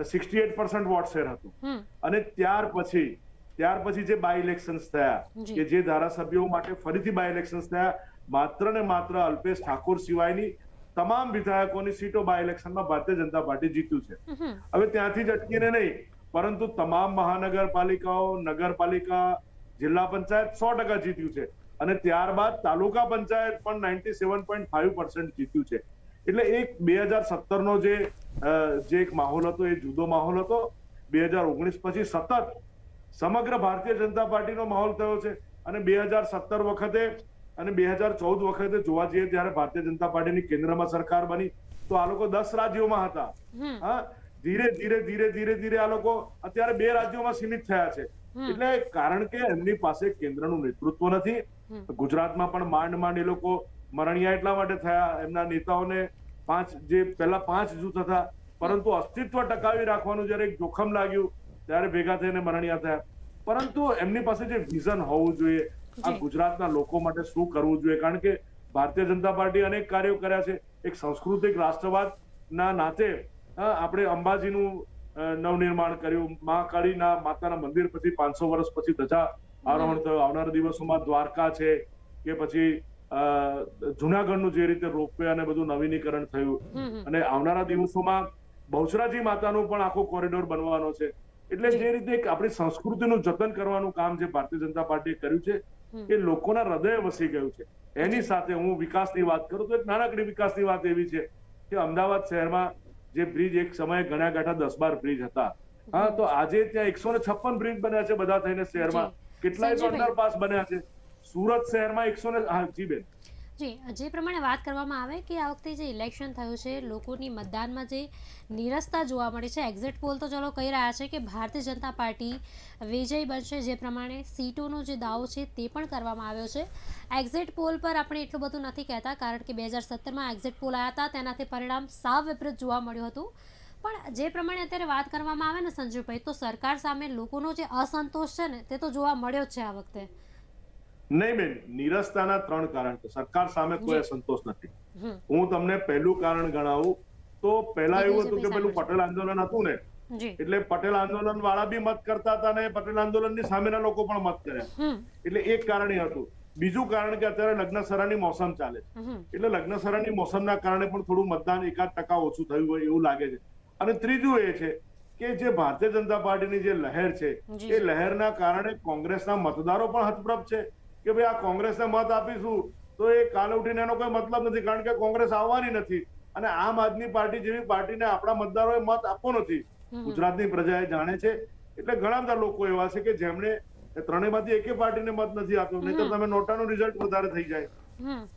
68% વોટ શેર હતું. અને ત્યાર પછી જે બાય ઇલેક્શન્સ થયા, કે જે ધારાસભ્યો માટે ફરીથી બાય ઇલેક્શન્સ થયા, માત્ર ને માત્ર અલ્પેશ ઠાકોર સિવાયની તમામ વિધાયકોની સીટો બાય ઇલેક્શનમાં ભારતીય જનતા પાર્ટી જીત્યું છે. હવે ત્યાંથી જ અટકીને નહીં, પરંતુ તમામ મહાનગરપાલિકાઓ, નગરપાલિકા, જિલ્લા પંચાયત 100% જીત્યું છે. અને ત્યારબાદ તાલુકા પંચાયત પણ 97.5% જીત્યું છે. એટલે એક 2017નો જે એક માહોલ હતો એ જુદો માહોલ હતો. 2019 પછી સતત સમગ્ર ભારતીય જનતા પાર્ટીનો માહોલ થયો છે. અને 2017 વખતે અને 2014 વખતે જોવા જઈએ ત્યારે ભારતીય જનતા પાર્ટીની કેન્દ્રમાં સરકાર બની તો આ લોકો 10 રાજ્યોમાં હતા. હા, ધીરે આ લોકો અત્યારે 2 રાજ્યોમાં સીમિત થયા છે. એટલે કારણ કે એમની પાસે કેન્દ્રનું નેતૃત્વ નથી. ગુજરાતમાં પણ માંડ એ લોકો મરણિયા એટલા માટે થયા, એમના નેતાઓને પહેલા 5 જૂથ હતા, પરંતુ અસ્તિત્વ ટકાવી રાખવાનું જયારે એક જોખમ લાગ્યું ત્યારે ભેગા થઈને મરણિયા થયા. પરંતુ એમની પાસે જે વિઝન હોવું જોઈએ, આ ગુજરાતના લોકો માટે શું કરવું જોઈએ, કારણ કે ભારતીય જનતા પાર્ટી અનેક કાર્યો કર્યા છે. એક સાંસ્કૃતિક રાષ્ટ્રવાદના નાતે આપણે અંબાજીનું નવનિર્માણ કર્યું, મહાકાળીના માતાના મંદિર પછી 500 વર્ષ પછી ધજા આરોહણ થયું. આવનારા દિવસોમાં દ્વારકા છે કે પછી જુનાગઢનું જે રીતે રોપવે અને બધું નવીનીકરણ થયું, અને આવનારા દિવસોમાં બહુચરાજી માતાનું પણ આખો કોરિડોર બનવાનો છે. એટલે જે રીતે આપણી સંસ્કૃતિનું જતન કરવાનું કામ જે ભારતીય જનતા પાર્ટીએ કર્યું છે એ લોકોના હૃદય વસી ગયું છે. એની સાથે હું વિકાસની વાત કરું તો એક નાનકડી વિકાસની વાત એવી છે કે અમદાવાદ શહેરમાં જે બ્રિજ એક સમયે ગણ્યા ગાંઠા 10-12 બ્રિજ હતા, હા, તો આજે ત્યાં 156 બ્રિજ બન્યા છે બધા થઈને શહેરમાં. કેટલાય અંડરપાસ બન્યા છે. સુરત શહેરમાં 100 જી બેન જી, જે પ્રમાણે વાત કરવામાં આવે કે આ વખતે જે ઇલેક્શન થયું છે લોકોની મતદાનમાં જે નીરસતા જોવા મળી છે, એક્ઝિટ પોલ તો ચલો કહી રહ્યા છે કે ભારતીય જનતા પાર્ટી વિજય બનશે, જે પ્રમાણે સીટોનો જે દાવો છે તે પણ કરવામાં આવ્યો છે. એક્ઝિટ પોલ પર આપણે એટલું બધું નથી કહેતા કારણ કે 2017માં એક્ઝિટ પોલ આવ્યા હતા, તેનાથી પરિણામ સાવ વિપરીત જોવા મળ્યું હતું. પણ જે પ્રમાણે અત્યારે વાત કરવામાં આવે ને સંજીવભાઈ, તો સરકાર સામે લોકોનો જે અસંતોષ છે ને તે તો જોવા મળ્યો જ છે આ વખતે. નહીં બેન, નીરસતાના 3 કારણ છે. સરકાર સામે કોઈ અસંતોષ નથી. હું તમને પહેલું કારણ ગણાવું તો પહેલા એવું હતું કે પેલું પટેલ આંદોલન હતું ને, એટલે પટેલ આંદોલન વાળા બી મત કરતા હતા ને પટેલ આંદોલનની સામેના લોકો પણ મત કર્યા, એટલે એક કારણ એ હતું. બીજું કારણ કે અત્યારે લગ્નસરાની મોસમ ચાલે છે, એટલે લગ્નસરાની મોસમના કારણે પણ થોડું મતદાન 1% ઓછું થયું હોય એવું લાગે છે. અને ત્રીજું એ છે કે જે ભારતીય જનતા પાર્ટીની જે લહેર છે એ લહેરના કારણે કોંગ્રેસના મતદારો પણ હતપ્રભ છે કે ભાઈ આ કોંગ્રેસને મત આપીશું તો એ કાલે ઉઠીને એનો કોઈ મતલબ નથી, કારણ કે કોંગ્રેસ આવવાની નથી. અને આમ આદમી પાર્ટી જેવી પાર્ટીને આપણા મતદારોએ મત આપવો નથી, ગુજરાતની પ્રજાએ જાણે છે. એટલે ઘણા બધા લોકો એવા છે કે જેમણે ત્રણેયમાંથી એકે પાર્ટીને મત નથી આપ્યો, નહીં તો તમે નોટાનું રિઝલ્ટ વધારે થઈ જાય.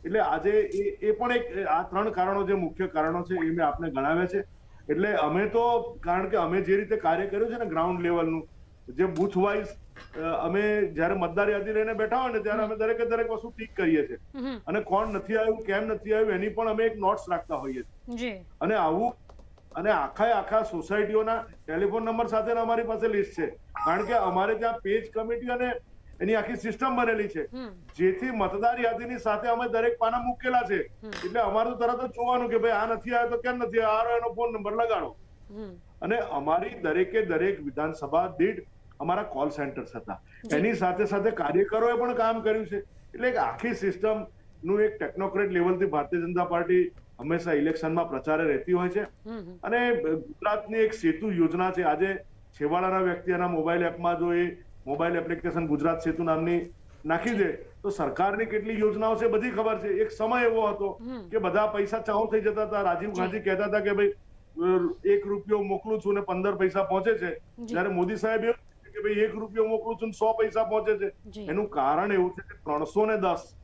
એટલે આજે એ પણ એક આ 3 કારણો જે મુખ્ય કારણો છે એ મેં આપને ગણાવ્યા છે. એટલે અમે તો, કારણ કે અમે જે રીતે કાર્ય કર્યું છે ને ગ્રાઉન્ડ લેવલનું, જે બુથ વાઇઝ અમે જયારે મતદાર યાદી લઈને બેઠા હોય ને ત્યારે અમે દરેકે દરેક વસ્તુ ઠીક કરીએ છીએ, અને કોણ નથી આવ્યું કેમ નથી આવ્યું એની પણ અમે એક નોટ્સ રાખતા હોઈએ છીએ. અને આવું અને આખા સોસાયટીઓના ટેલિફોન નંબર સાથે અમારી પાસે લિસ્ટ છે, કારણ કે અમારે ત્યાં પેજ કમિટી અને એની આખી સિસ્ટમ બનેલી છે, જેથી મતદાર યાદીની સાથે અમે દરેક પાના મૂકેલા છે. એટલે અમારે તો તરત જ જોવાનું કે ભાઈ આ નથી આવ્યો તો કેમ નથી આવ્યો, એનો ફોન નંબર લગાડો. અને અમારી દરેકે દરેક વિધાનસભા દીઠ અમારા કોલ સેન્ટર્સ હતા, એની સાથે સાથે કાર્યકરોએ પણ કામ કર્યું છે. એટલે એક આખી સિસ્ટમ નું એક ટેકનોક્રેટ લેવલથી ભારતીય જનતા પાર્ટી હંમેશા ઇલેક્શનમાં પ્રચારે રહેતી હોય છે. અને ગુજરાતની એક સેતુ યોજના છે, આજે છેવાડાના વ્યક્તિ એના મોબાઈલ એપમાં જો એ મોબાઈલ એપ્લિકેશન ગુજરાત સેતુ નામની નાખી દે તો સરકારની કેટલી યોજનાઓ છે બધી ખબર છે. એક સમય એવો હતો કે બધા પૈસા ચાઉ થઈ જતા હતા. રાજીવ ગાંધી કહેતા હતા કે ભાઈ 1 રૂપિયો મોકલું છું ને 15 પૈસા પહોંચે છે, જ્યારે મોદી સાહેબ એવું કે ભાઈ 1 રૂપિયો મોકલું છું 100 પૈસા પહોંચે છે. એનું કારણ એવું છે કે 310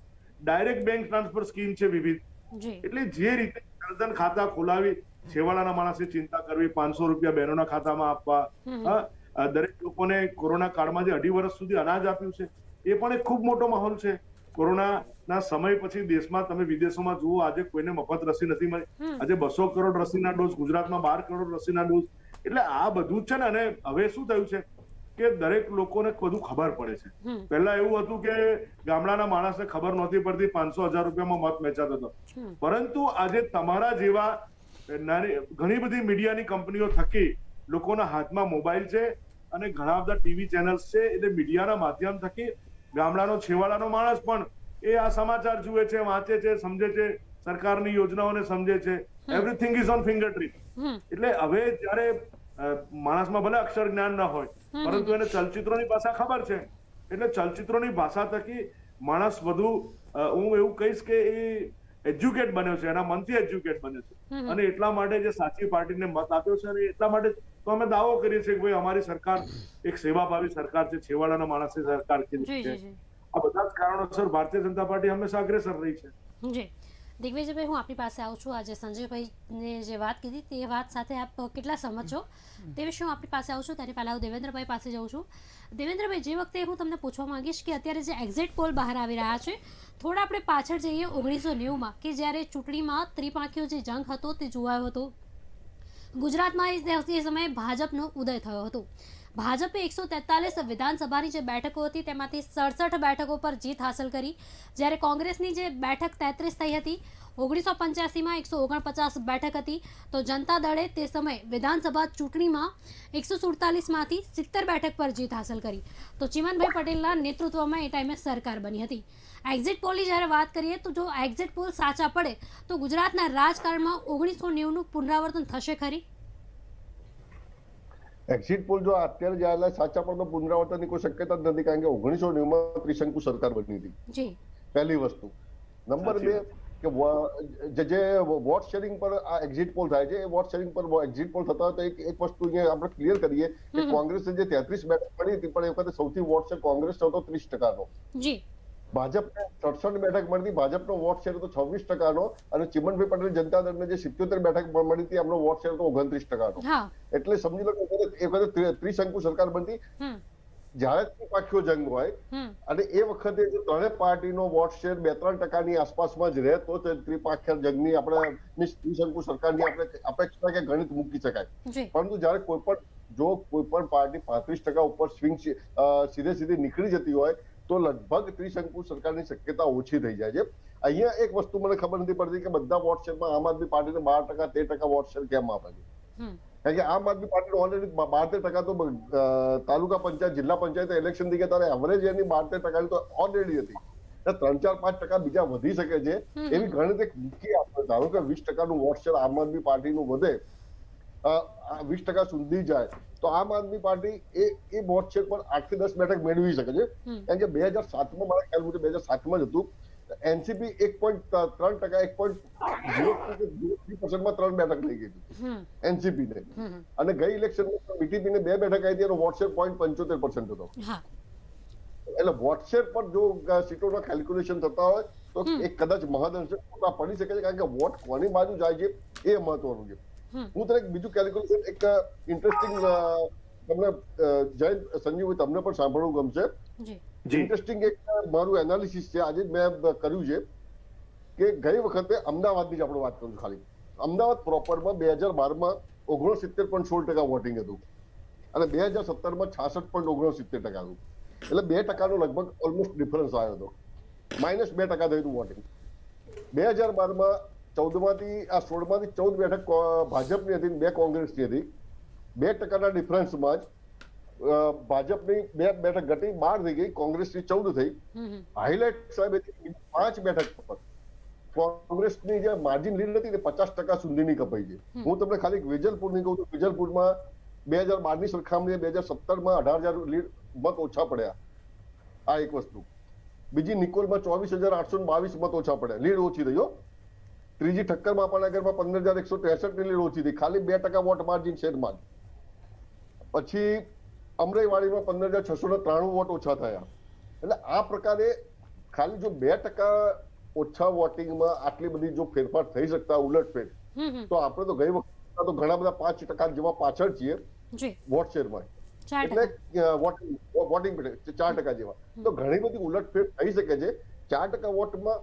ડાયરેક્ટ બેંક ટ્રાન્સફર સ્કીમ છે વિવિધ. એટલે જે રીતે જનધન ખાતા ખોલાવી છેવાડાના માણસે ચિંતા કરવી, 500 રૂપિયા બહેનોના ખાતામાં આપવા, દરેક લોકોને કોરોના કાળમાં જે 2.5 વર્ષ સુધી અનાજ આપ્યું છે એ પણ એક ખૂબ મોટો માહોલ છે. કોરોનાના સમય પછી દેશમાં તમે વિદેશોમાં જુઓ, આજે કોઈને મફત રસી નથી મળી. આજે 200 કરોડ રસીના ડોઝ, ગુજરાતમાં 12 કરોડ રસીના ડોઝ. એટલે આ બધું જ છે ને. અને હવે શું થયું છે કે દરેક લોકોને બધું ખબર પડે છે. પહેલા એવું હતું કે ગામડાના માણસને ખબર નહોતી પડતી, 500,000 રૂપિયામાં મત વેચાતો હતો. પરંતુ આજે તમારા જેવા ઘણી બધી મીડિયાની કંપનીઓ થકી લોકોના હાથમાં મોબાઈલ છે અને ઘણા બધા ટીવી ચેનલ્સ છે, એટલે મીડિયાના માધ્યમ થકી ગામડાનો છેવાડાનો માણસ પણ એ આ સમાચાર જુએ છે, વાંચે છે, સમજે છે, સરકારની યોજનાઓને સમજે છે. Everything is on finger trip. એટલે હવે જયારે માણસમાં ભલે અક્ષર જ્ઞાન ના હોય, પરંતુ એને ચલચિત્રોની ભાષા ખબર છે, એટલે ચલચિત્રોની ભાષા થકી માણસ વધુ, હું એવું કહીશ કે એ એજ્યુકેટ બન્યો છે, એના મનથી એજ્યુકેટ બન્યો છે. અને એટલા માટે જે સાચી પાર્ટીને મત આપ્યો છે, અને એટલા માટે તો અમે દાવો કરીએ છીએ કે ભાઈ અમારી સરકાર એક સેવાભાવી સરકાર છે, છેવાડાના માણસની સરકાર છે. આ બધા જ કારણોસર ભારતીય જનતા પાર્ટી હંમેશા અગ્રેસર રહી છે. જી દિગ્વિજયભાઈ, હું આપની પાસે આવું છું. આજે સંજયભાઈને જે વાત કીધી તે વાત સાથે આપ કેટલા સહમત છો તે વિશે હું આપની પાસે આવું છું. તેની પહેલાં હું દેવેન્દ્રભાઈ પાસે જાઉં છું. દેવેન્દ્રભાઈ, જે વખતે હું તમને પૂછવા માંગીશ કે અત્યારે જે એક્ઝિટ પોલ બહાર આવી રહ્યા છે, થોડા આપણે પાછળ જઈએ 1990માં કે જ્યારે ચૂંટણીમાં ત્રિપાંખીયો જે જંગ હતો તે જોવાયો હતો. ગુજરાતમાં એ સમયે ભાજપનો ઉદય થયો હતો. ભાજપે 143 વિધાનસભાની જે બેઠકો હતી તેમાંથી 67 બેઠકો પર જીત હાંસલ કરી, જ્યારે કોંગ્રેસની જે બેઠક 33 થઈ હતી. 1985માં 149 બેઠક હતી, તો જનતા દળે તે સમયે વિધાનસભા ચૂંટણીમાં 147માંથી 70 બેઠક પર જીત હાંસલ કરી. તો ચિમનભાઈ પટેલના નેતૃત્વમાં એ ટાઈમે સરકાર બની હતી. એક્ઝિટ પોલની જ્યારે વાત કરીએ તો જો એક્ઝિટ પોલ સાચા પડે તો ગુજરાતના રાજકારણમાં 1990નું પુનરાવર્તન થશે ખરી? એક્ઝિટ પોલ જો અત્યારે જે સાચા પણ તો પુનરાવર્તનની કોઈ શક્યતા જ નથી, કારણ કે 1990માં ત્રિશંકુ સરકાર બની હતી. પહેલી વસ્તુ. નંબર 2 કે જે વોટ શેરિંગ પર આ એક્ઝિટ પોલ થાય છે, એ વોટ શેરિંગ પર એક્ઝિટ પોલ થતા હોય તો એક વસ્તુ આપણે ક્લિયર કરીએ કે કોંગ્રેસે જે 33 બેઠક મળી હતી, પણ એ વખતે સૌથી વોટ છે કોંગ્રેસ હતો 30%નો. ભાજપને 67 બેઠક મળતી, ભાજપનો વોટ શેર હતો 26%નો, અને ચિમનભાઈ પટેલ જનતા દળને જે 77 બેઠક મળી હતી એમનો વોટ શેર હતો 29%નો. હા. એટલે સમજી લો કે એ વખતે ત્રિશંકુ સરકાર બનતી. જ્યારે ત્રિપાખીઓ જંગ હોય અને એ વખતે જો ત્રણેય પાર્ટીનો વોટ શેર 2-3% આસપાસમાં જ રહે તો ત્રિપાખ્યા જંગની આપણે ત્રિશંકુ સરકારની આપણે અપેક્ષા કે ગણિત મૂકી શકાય. પરંતુ જ્યારે કોઈ પણ પાર્ટી 35% ઉપર સ્વિંગ સીધે નીકળી જતી હોય તો લગભગ ત્રિશંકુ સરકારની શક્યતા ઓછી થઈ જાય છે. અહીંયા એક વસ્તુ મને ખબર નથી પડતી કે બધા વોટ શેરમાં આમ આદમી પાર્ટીને 12%, 13% વોટ શેર કેમ આપે છે? કારણ કે આમ આદમી પાર્ટીનો ઓલરેડી 12-13% તો તાલુકા પંચાયત, જિલ્લા પંચાયત ઇલેક્શન થઈ ગયા ત્યારે એવરેજ એની 12-13% તો ઓલરેડી હતી. 3-4-5% બીજા વધી શકે છે એવી ગણિત એક મૂકી આપણે. ધારો કે 20%નું વોટ શેર આમ આદમી પાર્ટીનું વધે, 20% સુધી જાય તો આમ આદમી પાર્ટી એ વોટ શેર પર 8 થી 10 બેઠક મેળવી શકે છે. કારણ કે 2007માં મારા ખ્યાલ મુજબ 2007માં જ હતું, એનસીપી 1.3%, 1.03%માં 3 બેઠક લઈ ગઈ હતી એનસીપી ને. અને ગઈ ઇલેક્શનમાં બીટીપી ને 2 બેઠક આવી હતી, એનો વોટ શેર 0.75% હતો. એટલે વોટ શેર પર જો સીટોના કેલ્ક્યુલેશન થતા હોય તો એ કદાચ મહદઅંશે ખોટા પડી શકે છે. કારણ કે વોટ કોની બાજુ જાય છે એ મહત્વનું છે. હું તને બીજું કેલ્ક્યુલેશન એક ઇન્ટરેસ્ટિંગ તમને જયંત, સંજીવભાઈ તમને પણ સાંભળવું ગમશે. ઇન્ટરેસ્ટિંગ એક મારું એનાલિસિસ છે, આજે મેં કર્યું છે કે ગઈ વખતે અમદાવાદની જ આપણે વાત કરું છું ખાલી. અમદાવાદ પ્રોપરમાં 2012માં 69.16% વોટિંગ હતું અને 2017માં 66.69% હતું. એટલે 2%નો લગભગ ઓલમોસ્ટ ડિફરન્સ આવ્યો હતો. -2% થયું હતું વોટિંગ. 2012માં 16માંથી 14 બેઠક ભાજપની હતી, 2 કોંગ્રેસની હતી. 2%ના ડિફરન્સમાં જ ભાજપની 2 બેઠક ઘટી 12 થઈ ગઈ, કોંગ્રેસની 14 થઈ. હાઇલાઇટ સાહેબ 5 બેઠક પર કોંગ્રેસની જે માર્જિન લીડ હતી ને 50% સુધીની કપાઈ છે. હું તમને ખાલી વેજલપુરની કહું તો વેજલપુરમાં 2012ની સરખામણીએ 2017માં 18,000 લીડ મત ઓછા પડ્યા. આ એક વસ્તુ. બીજી નિકોલમાં 24,822 મત ઓછા પડ્યા, લીડ ઓછી થઈ. ત્રીજી ઠક્કર માપાનગરમાં 15,163 ની લીડ ઓછી થઈ, ખાલી 2% વોટ માર્જિન શેરમાં. પછી અમરાઈવાડીમાં 15,693 વોટ ઓછા થયા. એટલે આ પ્રકારે ખાલી જો 2% ઓછા વોટિંગમાં આટલી બધી જો ફેરફાર થઈ શકતા ઉલટફેર, તો આપણે તો ગઈ વખતે તો ઘણા બધા 5% જેવા પાછળ છીએ વોટ શેરમાં. એટલે વોટિંગ 4% જેવા. તો ઘણી બધી ઉલટફેર થઈ શકે છે. 4% વોટમાં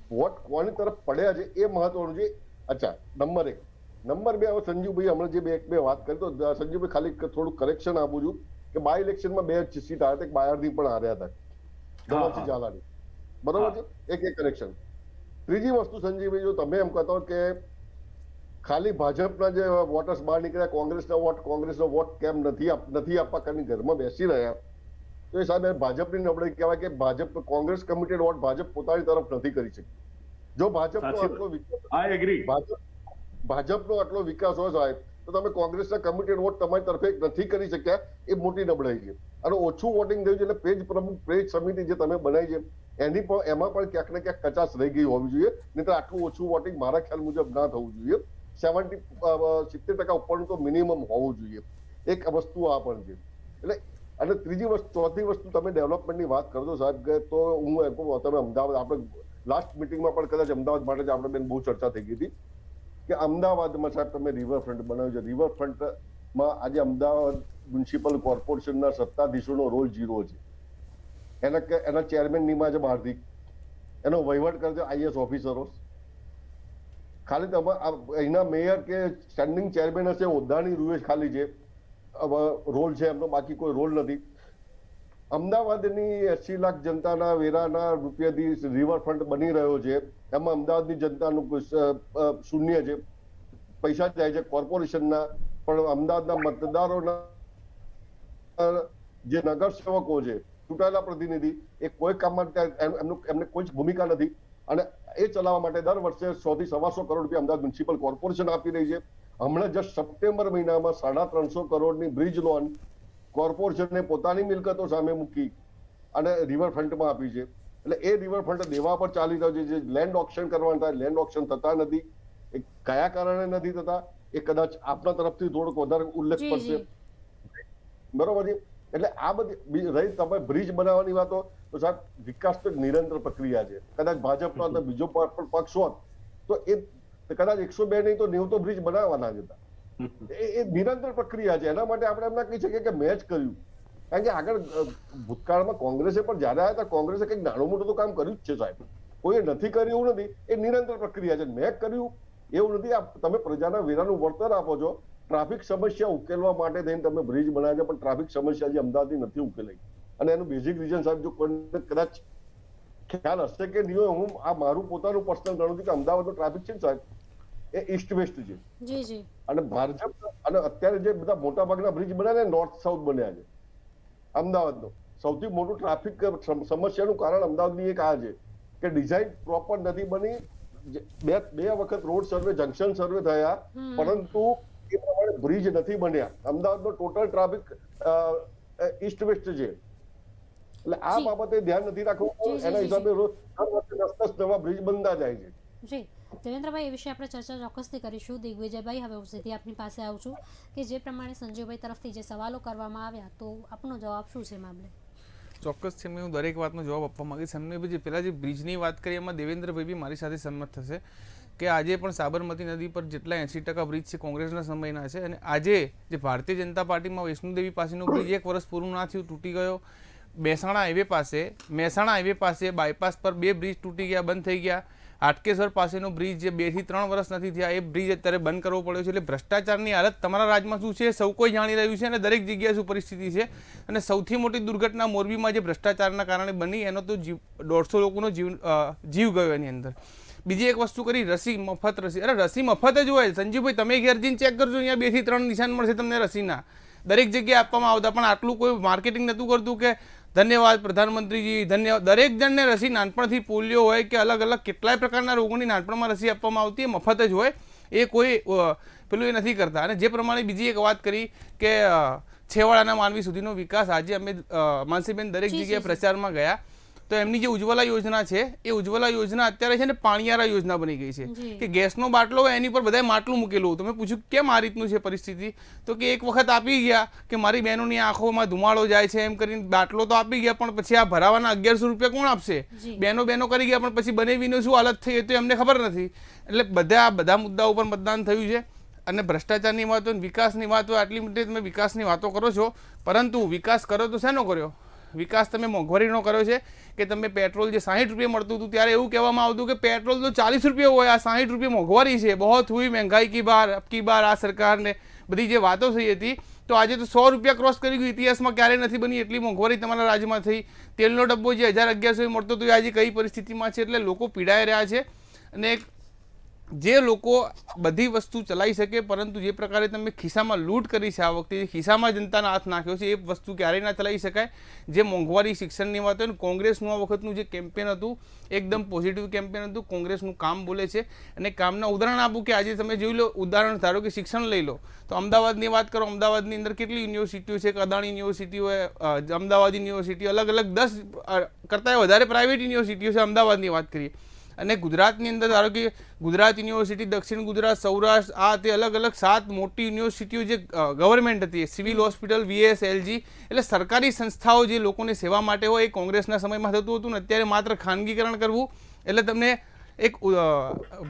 વોટ કોની તરફ પડ્યા છે એ મહત્વનું છે. અચ્છા, નંબર 1. નંબર 2, હવે સંજીવભાઈ હમણાં જે બે વાત કરી, તો સંજીવભાઈ ખાલી થોડું કરેક્શન આપું છું કે બાય ઇલેક્શનમાં 2 સીટ આવ્યા હતા, બાયરની પણ હાર્યા હતા, ધવલસિંહ ઝાલાની. બરોબર છે, એક કરેક્શન. ત્રીજી વસ્તુ સંજીવભાઈ, જો તમે એમ કહેતા હો કે ખાલી ભાજપના જે વોટર્સ બહાર નીકળ્યા, કોંગ્રેસનો વોટ કેમ નથી આપવા કારણ ઘરમાં બેસી રહ્યા, તો એ સાહેબ ભાજપની નબળાઈ કહેવાય કે કોંગ્રેસ કમિટેડ વોટ ભાજપ પોતાની તરફ નથી કરી શકતી. જો ભાજપનો આટલો વિકાસ હોય સાહેબ, તો તમે કોંગ્રેસના કમિટેડ વોટ તમારી તરફે નથી કરી શક્યા, એ મોટી નબળાઈ છે. અને ઓછું વોટિંગ થયું છે એટલે પેજ પ્રમુખ, પેજ સમિતિ જે તમે બનાવી છે એમાં પણ ક્યાંક ને ક્યાંક કચાશ રહી ગઈ હોવી જોઈએ. નહીં તો આટલું ઓછું વોટિંગ મારા ખ્યાલ મુજબ ના થવું જોઈએ. 70% ઉપરનું તો મિનિમમ હોવું જોઈએ. એક વસ્તુ આ પણ છે. એટલે અને ચોથી વસ્તુ, તમે ડેવલપમેન્ટની વાત કરજો સાહેબ, કે તો હું એમ કહું, તમે અમદાવાદ, આપણે લાસ્ટ મિટિંગમાં પણ કદાચ અમદાવાદ માટે જ આપણે બહુ ચર્ચા થઈ ગઈ હતી કે અમદાવાદમાં સાહેબ તમે રિવરફ્રન્ટ બનાવ્યું છે. રિવરફ્રન્ટમાં આજે અમદાવાદ મ્યુનિસિપલ કોર્પોરેશનના સત્તાધીશોનો રોલ 0 છે. એના ચેરમેન નિમાજે હાર્દિક, એનો વહીવટ કરજો આઈએસ ઓફિસરો. ખાલી તમે અહીંના મેયર કે સ્ટેન્ડિંગ ચેરમેન હશે, હોદ્દાની રૂએ ખાલી છે રોલ છે એમનો, બાકી કોઈ રોલ નથી. અમદાવાદની 80 લાખ જનતાના વેરાના રૂપિયાથી રિવરફ્રન્ટ બની રહ્યો છે. એમાં અમદાવાદની જનતાનું શૂન્ય છે, પૈસા જાય છે કોર્પોરેશનના, પણ અમદાવાદના મતદારોના જે નગરસેવકો છે, ચૂંટાયેલા પ્રતિનિધિ, એ કોઈ કામમાં એમને કોઈ જ ભૂમિકા નથી. અને એ ચલાવવા માટે દર વર્ષે 100 થી 125 કરોડ રૂપિયા અમદાવાદ મ્યુનિસિપલ કોર્પોરેશન આપી રહી છે. હમણાં જસ્ટ સપ્ટેમ્બર મહિનામાં 350 કરોડની બ્રિજ લોન કોર્પોરેશનને પોતાની મિલકતો સામે મૂકી અને રિવરફ્રન્ટમાં આપી છે. એટલે એ રિવરફ્રન્ટ દેવા પર ચાલી રહ્યો છે. જે લેન્ડ ઓક્શન કરવાના થાય, લેન્ડ ઓક્શન થતા નથી. એ કયા કારણે નથી થતા એ કદાચ આપણા તરફથી થોડોક વધારે ઉલ્લેખ પડશે. બરોબર છે. એટલે આ બધી રહી તમે બ્રિજ બનાવવાની વાતો, તો સાહેબ વિકાસ તો નિરંતર પ્રક્રિયા છે. કદાચ ભાજપનો અંદર બીજો પક્ષ હોત તો એ કદાચ 102 નહીં તો 90 તો બ્રિજ બનાવવાના જ હતા. એ નિરંતર પ્રક્રિયા છે. એના માટે આપણે એમ ના કહી શકીએ કે મેં જ કર્યું, કારણ કે આગળ ભૂતકાળમાં કોંગ્રેસે પણ જયારે આવ્યા હતા કોંગ્રેસે કંઈક નાનું મોટું તો કામ કર્યું જ છે સાહેબ, કોઈએ નથી કર્યું એવું નથી. એ નિરંતર પ્રક્રિયા છે. મેં કર્યું એવું નથી. તમે પ્રજાના વેરાનું વળતર આપો છો. ટ્રાફિક સમસ્યા ઉકેલવા માટે થઈને તમે બ્રિજ બનાવ્યા છે, પણ ટ્રાફિક સમસ્યા જે અમદાવાદની નથી ઉકેલાઈ. અને એનું બેઝિક રીઝન સાહેબ જો કોઈને કદાચ ખ્યાલ હશે કે નહીં, હું આ મારું પોતાનું પર્સનલ ગણું છું કે અમદાવાદનો ટ્રાફિક છે ને સાહેબ એ ઈસ્ટ વેસ્ટ છે. જી જી. અને ભાજપ અને અત્યારે જે બધા મોટા ભાગના બ્રિજ બન્યા ને નોર્થ સાઉથ બન્યા છે. અમદાવાદનો સૌથી મોટું ટ્રાફિક સમસ્યાનું કારણ અમદાવાદની એક આ છે કે ડિઝાઇન પ્રોપર નથી બની. બે વખત રોડ સર્વે જંકશન સર્વે થયા, પરંતુ એ પ્રમાણે બ્રિજ નથી બન્યા. અમદાવાદનો ટોટલ ટ્રાફિક ઈસ્ટ વેસ્ટ છે. એટલે આ બાબતે ધ્યાન નથી રાખવું. એના હિસાબે રોજ 10 નવા બ્રિજ બનતા જાય છે. જી દેવેન્દ્રભાઈ, એ વિશે આપણે ચર્ચા ચોક્કસથી કરીશું. દિગ્વિજયભાઈ, હવે હું સીધી આપની પાસે આવું છું કે જે પ્રમાણે સંજીવભાઈ તરફથી જે સવાલો કરવામાં આવ્યા, તો આપનો જવાબ શું છે મામલે? ચોક્કસ છે, હું દરેક વાતનો જવાબ આપવા માંગીશ. એમને બી પહેલાં જે બ્રિજની વાત કરી એમાં દેવેન્દ્રભાઈ બી મારી સાથે સંમત થશે કે આજે પણ સાબરમતી નદી પર જેટલા 80% બ્રિજ છે કોંગ્રેસના સમયના છે. અને આજે જે ભારતીય જનતા પાર્ટીમાં વૈષ્ણોદેવી પાસેનો બ્રિજ 1 વર્ષ પૂરું ના થયું તૂટી ગયો. મહેસાણા હાઈવે પાસે બાયપાસ પર 2 બ્રિજ તૂટી ગયા, બંધ થઈ ગયા. હાટકેશ્વર પાસેનો બ્રિજ જે 2 થી 3 વર્ષ નથી થયા એ બ્રિજ અત્યારે બંધ કરવો પડ્યો છે. એટલે ભ્રષ્ટાચારની હાલત તમારા રાજ્યમાં શું છે સૌ કોઈ જાણી રહ્યું છે અને દરેક જગ્યાએ શું પરિસ્થિતિ છે. અને સૌથી મોટી દુર્ઘટના મોરબીમાં જે ભ્રષ્ટાચારના કારણે બની એનો તો 150 લોકોનો જીવ ગયો એની અંદર. બીજી એક વસ્તુ કરી રસી, મફત રસી. અરે રસી મફત જ હોય સંજીવભાઈ, તમે ઘેર જઈને ચેક કરજો, અહીંયા 2 થી 3 નિશાન મળશે તમને રસીના. દરેક જગ્યાએ આપવામાં આવતા, પણ આટલું કોઈ માર્કેટિંગ નહોતું કરતું કે ધન્યવાદ પ્રધાનમંત્રીજી, ધન્યવાદ. દરેક જણને રસી નાનપણથી પોલિયો હોય કે અલગ અલગ કેટલાય પ્રકારના રોગોની નાનપણમાં રસી આપવામાં આવતી, એ મફત જ હોય. એ કોઈ પેલું એ નથી કરતા. અને જે પ્રમાણે બીજી એક વાત કરી કે છેવાડાના માનવી સુધીનો વિકાસ, આજે અમે માનસીબેન દરેક જગ્યાએ પ્રચારમાં ગયા તો એમની જે ઉજ્જવલા યોજના છે એ ઉજ્જવલા યોજના અત્યારે છે ને પાણીયારા યોજના બની ગઈ છે કે ગેસનો બાટલો હોય એની પર બધાએ માટલું મૂકેલું. તમે પૂછ્યું કેમ આ રીતનું છે પરિસ્થિતિ, તો કે એક વખત આપી ગયા કે મારી બહેનોની આંખોમાં ધુમાડો જાય છે એમ કરીને બાટલો તો આપી ગયા, પણ પછી આ ભરાવાના 1100 રૂપિયા કોણ આપશે? બહેનો કરી ગયા, પણ પછી બનાવીને શું હાલત થઈ તો એમને ખબર નથી. એટલે બધા મુદ્દા ઉપર મતદાન થયું છે. અને ભ્રષ્ટાચારની વાતો, વિકાસની વાતો, આટલી મોટી તમે વિકાસની વાતો કરો છો, પરંતુ વિકાસ કરો તો શેનો કર્યો? વિકાસ તમે મોંઘવારીનો કર્યો છે કે તમે પેટ્રોલ જે 60 રૂપિયા મળતું હતું ત્યારે એવું કહેવામાં આવતું કે પેટ્રોલ તો 40 રૂપિયા હોય, આ 60 રૂપિયા મોંઘવારી છે, બહુ હુઈ મહેંગાઈ કી બાર આ સરકારને બધી જે વાતો થઈ હતી, તો આજે તો 100 રૂપિયા ક્રોસ કરી ગયું. ઇતિહાસમાં ક્યારેય નથી બની એટલી મોંઘવારી તમારા રાજ્યમાં થઈ. તેલનો ડબ્બો જે 1000-1100 મળતો હતો એ આજે કઈ પરિસ્થિતિમાં છે. એટલે લોકો પીડાઈ રહ્યા છે. અને જે લોકો બધી વસ્તુ ચલાવી શકે, પરંતુ જે પ્રકારે તમે ખિસ્સામાં લૂંટ કરી છે આ વખતે, જે ખિસ્સામાં જનતાના હાથ નાખ્યો છે, એ વસ્તુ ક્યારેય ના ચલાવી શકાય. જે મોંઘવારી, શિક્ષણની વાત હોય ને, કોંગ્રેસનું આ વખતનું જે કેમ્પેન હતું એકદમ પોઝિટિવ કેમ્પેન હતું. કોંગ્રેસનું કામ બોલે છે. અને કામના ઉદાહરણ આપું કે આજે તમે જોઈ લો, ઉદાહરણ ધારો કે શિક્ષણ લઈ લો તો અમદાવાદની વાત કરો, અમદાવાદની અંદર કેટલી યુનિવર્સિટીઓ છે, અદાણી યુનિવર્સિટી હોય, અમદાવાદ યુનિવર્સિટી, અલગ અલગ 10 કરતાં વધારે પ્રાઇવેટ યુનિવર્સિટીઓ છે અમદાવાદની વાત કરીએ. અને ગુજરાતની અંદર ધારો કે ગુજરાત યુનિવર્સિટી, દક્ષિણ ગુજરાત, સૌરાષ્ટ્ર, આ તે અલગ અલગ 7 મોટી યુનિવર્સિટીઓ જે ગવર્મેન્ટ હતી, સિવિલ હોસ્પિટલ, VS, LG, એટલે સરકારી સંસ્થાઓ જે લોકોને સેવા માટે હોય, એ કોંગ્રેસના સમયમાં થતું હતું. ને અત્યારે માત્ર ખાનગીકરણ કરવું એટલે તમને એક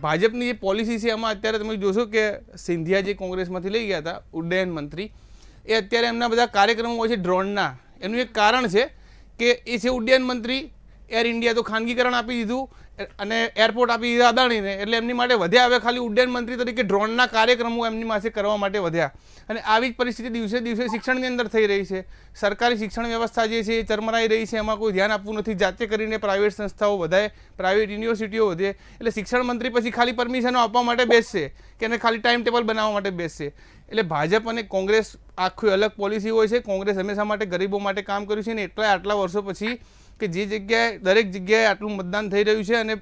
ભાજપની જે પોલિસી છે એમાં અત્યારે તમે જોશો કે સિંધિયા જે કોંગ્રેસમાંથી લઈ ગયા હતા ઉડ્ડયન મંત્રી, એ અત્યારે એમના બધા કાર્યક્રમો હોય છે ડ્રોનના. એનું એક કારણ છે કે એ છે ઉડ્ડયન મંત્રી. એર ઇન્ડિયા તો ખાનગીકરણ આપી દીધું અને એરપોર્ટ આપી દીધા અદાણીને, એટલે એમની માટે વધ્યા હવે ખાલી ઉડ્ડયન મંત્રી તરીકે ડ્રોનના કાર્યક્રમો એમની પાસે કરવા માટે વધ્યા. અને આવી જ પરિસ્થિતિ દિવસે દિવસે શિક્ષણની અંદર થઈ રહી છે. સરકારી શિક્ષણ વ્યવસ્થા જે છે એ ચરમરાઈ રહી છે, એમાં કોઈ ધ્યાન આપવું નથી. જાતે કરીને પ્રાઇવેટ સંસ્થાઓ વધારે, પ્રાઇવેટ યુનિવર્સિટીઓ વધે, એટલે શિક્ષણ મંત્રી પછી ખાલી પરમિશનો આપવા માટે બેસશે કે એને ખાલી ટાઈમ ટેબલ બનાવવા માટે બેસશે. એટલે ભાજપ અને કોંગ્રેસ આખી અલગ પોલિસી હોય છે. કોંગ્રેસ હંમેશા માટે ગરીબો માટે કામ કર્યું છે ને આટલા વર્ષો પછી કે જે જગ્યાએ દરેક જગ્યાએ આટલું મતદાન થઈ રહ્યું છે. અને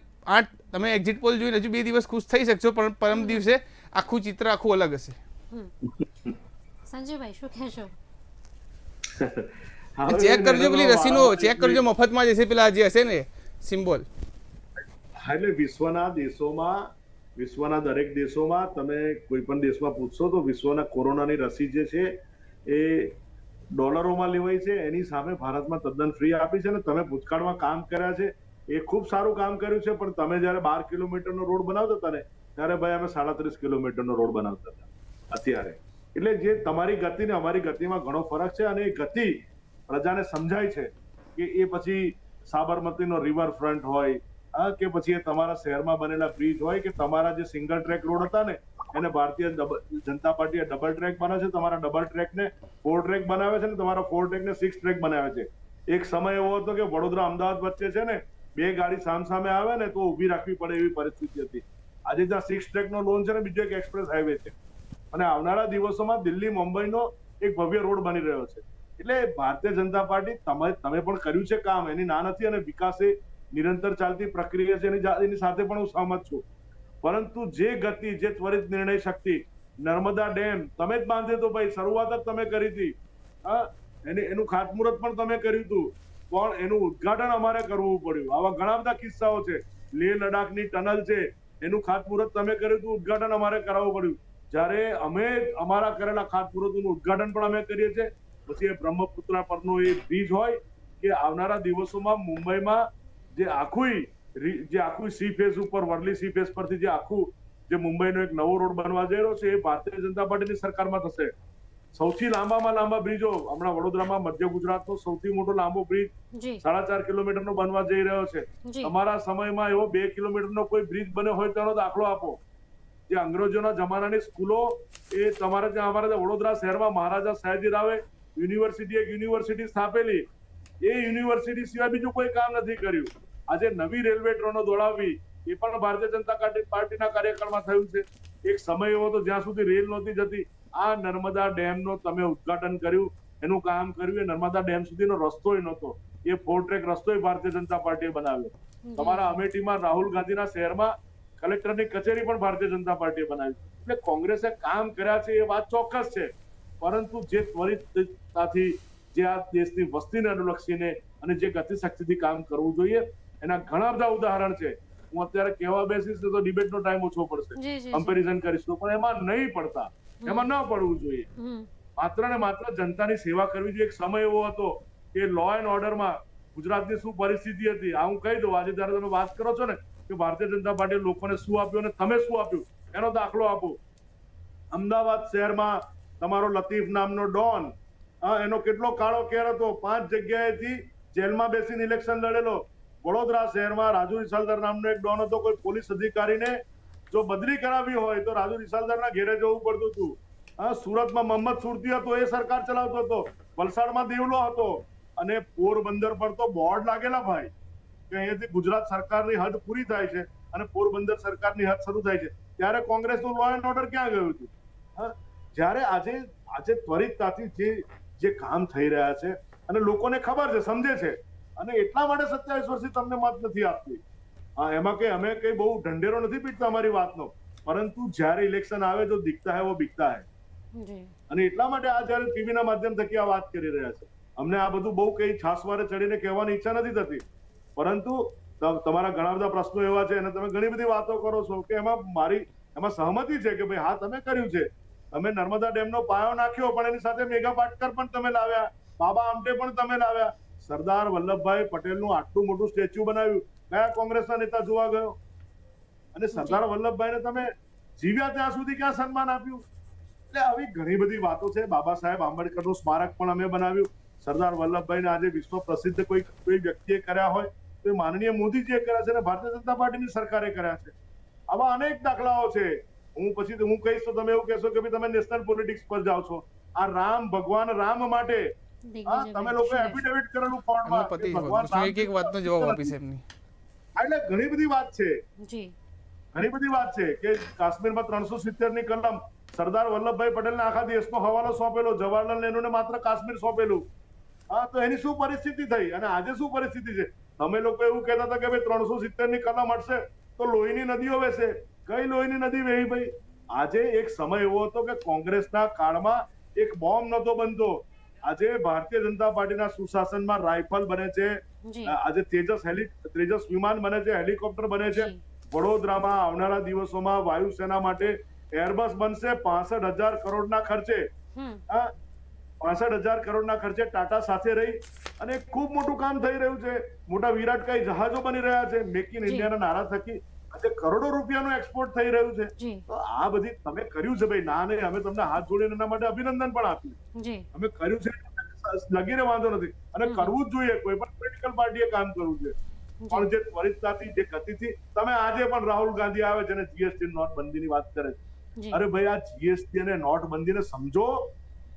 તમે એક્ઝિટ પોલ જોઈને હજુ 2 દિવસ ખુશ થઈ શકશો, પણ પરમ દિવસે આખું ચિત્ર આખું અલગ હશે. સંજયભાઈ શું કહેશો? ચેક કરજો, પેલી રસીનો ચેક કરજો, મફતમાં જશે પેલા જે હશે ને સિમ્બોલ. એટલે વિશ્વના દરેક દેશોમાં તમે કોઈ પણ દેશમાં પૂછશો તો વિશ્વના કોરોનાની રસી જે છે એ ડોલરોમાં લેવાય છે એની સામે ભારતમાં તદ્દન ફ્રી આપી છે. અને તમે ભૂતકાળમાં કામ કર્યા છે એ ખૂબ સારું કામ કર્યું છે, પણ તમે જયારે 12 કિલોમીટરનો રોડ બનાવતા હતા ને ત્યારે ભાઈ અમે 37 કિલોમીટરનો રોડ બનાવતા હતા અત્યારે. એટલે જે તમારી ગતિ ને અમારી ગતિમાં ઘણો ફરક છે, અને એ ગતિ પ્રજાને સમજાય છે કે એ પછી સાબરમતીનો રિવરફ્રન્ટ હોય કે પછી એ તમારા શહેરમાં બનેલા બ્રિજ હોય કે તમારા જે સિંગલ ટ્રેક રોડ હતા ને એને ભારતીય જનતા પાર્ટીએ ડબલ ટ્રેક બનાવે છે. તમારા ડબલ ટ્રેકને 4 ટ્રેક બનાવે છે ને તમારા 4 ટ્રેકને 6 ટ્રેક બનાવે છે. એક સમય એવો હતો કે વડોદરા અમદાવાદ વચ્ચે છે ને 2 ગાડી સામસામે આવે ને તો ઊભી રાખવી પડે એવી પરિસ્થિતિ હતી. આજે ત્યાં 6 ટ્રેકનો લોન છે ને બીજો એક એક્સપ્રેસ હાઈવે છે, અને આવનારા દિવસોમાં દિલ્હી મુંબઈનો એક ભવ્ય રોડ બની રહ્યો છે. એટલે ભારતીય જનતા પાર્ટી તમે પણ કર્યું છે કામ, એની ના નથી, અને વિકાસ એ નિરંતર ચાલતી પ્રક્રિયા છે એની સાથે પણ હું સહમત છું. પરંતુ જે ગતિ, જે ત્વરિત નિર્ણય શક્તિ, નર્મદા ડેમ તમે જ બાંધ્યો તો ભાઈ, શરૂઆત જ તમે કરી હતી. એનું ખાતમુહૂર્ત પણ તમે કર્યું હતું, પણ એનું ઉદ્ઘાટન અમારે કરવું પડ્યું. આવા ઘણા બધા કિસ્સાઓ છે. લેહ લડાખની ટનલ છે, એનું ખાતમુહૂર્ત તમે કર્યું હતું, ઉદ્ઘાટન અમારે કરાવવું પડ્યું. જ્યારે અમે અમારા કરેલા ખાતમુહૂર્તનું ઉદ્ઘાટન પણ અમે કરીએ છીએ. પછી એ બ્રહ્મપુત્રા પરનો એ બ્રિજ હોય કે આવનારા દિવસોમાં મુંબઈમાં જે આખું સી ફેસ ઉપર, વર્લી સી ફેસ પરથી જે આખું જે મુંબઈનો એક નવો રોડ બનવા જઈ રહ્યો છે એ ભારતીય જનતા પાર્ટીની સરકારમાં થશે. સૌથી લાંબામાં લાંબા બ્રિજો હમણાં વડોદરામાં મધ્ય ગુજરાતનો સૌથી મોટો લાંબો બ્રિજ 4.5 કિલોમીટરનો બનવા જઈ રહ્યો છે. તમારા સમયમાં એવો 2 કિલોમીટરનો કોઈ બ્રિજ બન્યો હોય તેનો દાખલો આપો. જે અંગ્રેજોના જમાનાની સ્કૂલો એ તમારે ત્યાં અમારા ત્યાં વડોદરા શહેરમાં મહારાજા સયાજીરાવે યુનિવર્સિટી સ્થાપેલી. એ યુનિવર્સિટી સિવાય બીજું કોઈ કામ નથી કર્યું. આજે નવી રેલવે ટ્રેનો દોડાવવી એ પણ ભારતીય જનતા પાર્ટીના કાર્યકાળમાં થયું છે. એક સમય એવો હતો જ્યાં સુધી રેલ નહોતી જતી. આ નર્મદા ડેમનો તમે ઉદ્ઘાટન કર્યું, એનું કામ કર્યું. એ નર્મદા ડેમ સુધીનો રસ્તો નહોતો, એ 4 ટ્રેક રસ્તો ભારતીય જનતા પાર્ટીએ બનાવ્યો. તમારા અમેઠીમાં રાહુલ ગાંધીના શહેરમાં કલેક્ટરની કચેરી પણ ભારતીય જનતા પાર્ટીએ બનાવી. એટલે કોંગ્રેસે કામ કર્યા છે એ વાત ચોક્કસ છે, પરંતુ જે ત્વરિતતાથી જે આ દેશની વસ્તીને અનુલક્ષીને અને જે ગતિશક્તિથી કામ કરવું જોઈએ એના ઘણા બધા ઉદાહરણ છે. હું અત્યારે કહેવા બેસીશ તો ડિબેટનો ટાઈમ ઓછો પડશે, કમ્પેરિઝન કરીશ તો, પણ એમાં નહીં પડતા, એમાં ન પડવું જોઈએ. માત્ર ને માત્ર જનતાની સેવા કરવી જોઈએ. એક સમય એવો હતો કે લો એન્ડ ઓર્ડરમાં ગુજરાતની શું પરિસ્થિતિ હતી આ હું કહી દઉં. આજે જયારે તમે વાત કરો છો ને કે ભારતીય જનતા પાર્ટીએ લોકોને શું આપ્યું અને તમે શું આપ્યું એનો દાખલો આપો. અમદાવાદ શહેરમાં તમારો લતીફ નામનો ડોન, એનો કેટલો કાળો કેર હતો, 5 જગ્યાએથી જેલમાં બેસીને ઇલેક્શન લડેલો. વડોદરા શહેરમાં રાજુ રિસાલદાર નામનો એક ડોન હતો. કોઈ પોલીસ અધિકારીને જો બદલી કરાવી હોય તો રાજુ રિસાલદારના ઘેરે જવું પડતું હતું. સુરતમાં મોહમ્મદ સુરતી હતો, એ સરકાર ચલાવતો હતો. વલસાડમાં દેવલો હતો, અને પોરબંદર પર તો બોર્ડ લાગેલા ભાઈ કે અહીંયાથી ગુજરાત સરકારની હદ પૂરી થાય છે અને પોરબંદર સરકારની હદ શરૂ થાય છે. ત્યારે કોંગ્રેસનું લો એન્ડ ઓર્ડર ક્યાં ગયું હતું? જ્યારે આજે ત્વરિતતાથી જે કામ થઈ રહ્યા છે અને લોકોને ખબર છે, સમજે છે, અને એટલા માટે 27 વર્ષથી તમને મત નથી આપતી. એમાં કે અમે કઈ બહુ ઢંઢેરો નથી પીટતા અમારી વાતનો, પરંતુ જ્યારે ઇલેક્શન આવે તો દિખતા હે વો બિકતા હે. અને એટલા માટે આ જયારે ટીવી ના માધ્યમ થકી આ વાત કરી રહ્યા છે. અમને આ બધું બહુ કઈ છાસવારે ચડીને કહેવાની ઈચ્છા નથી થતી, પરંતુ તમારા ઘણા બધા પ્રશ્નો એવા છે અને તમે ઘણી બધી વાતો કરો છો કે એમાં સહમતિ છે કે ભાઈ હા તમે કર્યું છે. તમે નર્મદા ડેમનો પાયો નાખ્યો, પણ એની સાથે મેઘા પાટકર પણ તમે લાવ્યા, બાબા આમટે પણ તમે લાવ્યા. સરદાર વલ્લભભાઈ પટેલનું આટલું મોટું સ્ટેચ્યુ બનાવ્યું, કયા કોંગ્રેસના નેતા જોવા ગયો? અને સરદાર વલ્લભભાઈને તમે જીવ્યા ત્યાં સુધી ક્યાં સન્માન આપ્યું? એટલે આવી ઘણી બધી વાતો છે. બાબા સાહેબ આંબેડકરનું સ્મારક પણ અમે બનાવ્યું. સરદાર વલ્લભભાઈને આજે વિશ્વ પ્રસિદ્ધ કોઈ વ્યક્તિએ કર્યા હોય તો માનનીય મોદીજીએ કર્યા છે અને ભારતીય જનતા પાર્ટીની સરકારે કર્યા છે. આવા અનેક દાખલાઓ છે. હું કહીશ તો તમે એવું કહેશો કે તમે નેશનલ પોલિટિક્સ પર જાઓ છો. આ રામ ભગવાન રામ માટે તમે લોકો એફિડેવિટ કરેલું કોર્ટમાં એક વાતનો જવાબ આપીશ એમની. એટલે ઘણી બધી વાત છે કે કાશ્મીરમાં 370 ની કલમ સરદાર વલ્લભભાઈ પટેલને આખા દેશનો હવાલો સોંપેલો, જવાહરલાલ નહેરુને માત્ર કાશ્મીર સોંપેલું. તો એની શું પરિસ્થિતિ થઈ અને આજે શું પરિસ્થિતિ છે? તમે લોકો એવું કહેતા હતા કે ભાઈ 370 ની કલમ હટશે તો લોહીની નદીઓ વહેશે. કઈ લોહીની નદી વહી ભાઈ? આજે એક સમય એવો હતો કે કોંગ્રેસના કાળમાં એક બોમ્બ નહોતો બનતો. આજે ભારતીય જનતા પાર્ટીના સુશાસનમાં રાઇફલ બને છે, આજે તેજસ વિમાન બને છે, હેલિકોપ્ટર બને છે. વડોદરામાં આવનારા દિવસોમાં વાયુસેના માટે એરબસ બનશે 65,000 કરોડના ખર્ચે. 65,000 કરોડના ખર્ચે ટાટા સાથે રહી અને ખૂબ મોટું કામ થઈ રહ્યું છે. મોટા વિરાટકાય જહાજો બની રહ્યા છે. મેક ઇન ઇન્ડિયાના નારા થકી આજે કરોડો રૂપિયાનું એક્સપોર્ટ થઈ રહ્યું છે. જી તો આ બધી તમે કર્યું છે ભાઈ, ના નહીં, અમે તમને હાથ જોડીને એના માટે અભિનંદન પણ આપ્યું. જી અમે કર્યું છે લગીને વાંધો નથી અને કરવું જ જોઈએ. કોઈ પણ પોલિટિકલ પાર્ટીએ કામ કરવું છે, પણ જે ત્વરિતતાથી જે ગતિથી તમે આજે પણ રાહુલ ગાંધી આવે છે અને જીએસટી નોટબંધીની વાત કરે છે. જી અરે ભાઈ, આ જીએસટી અને નોટબંધીને સમજો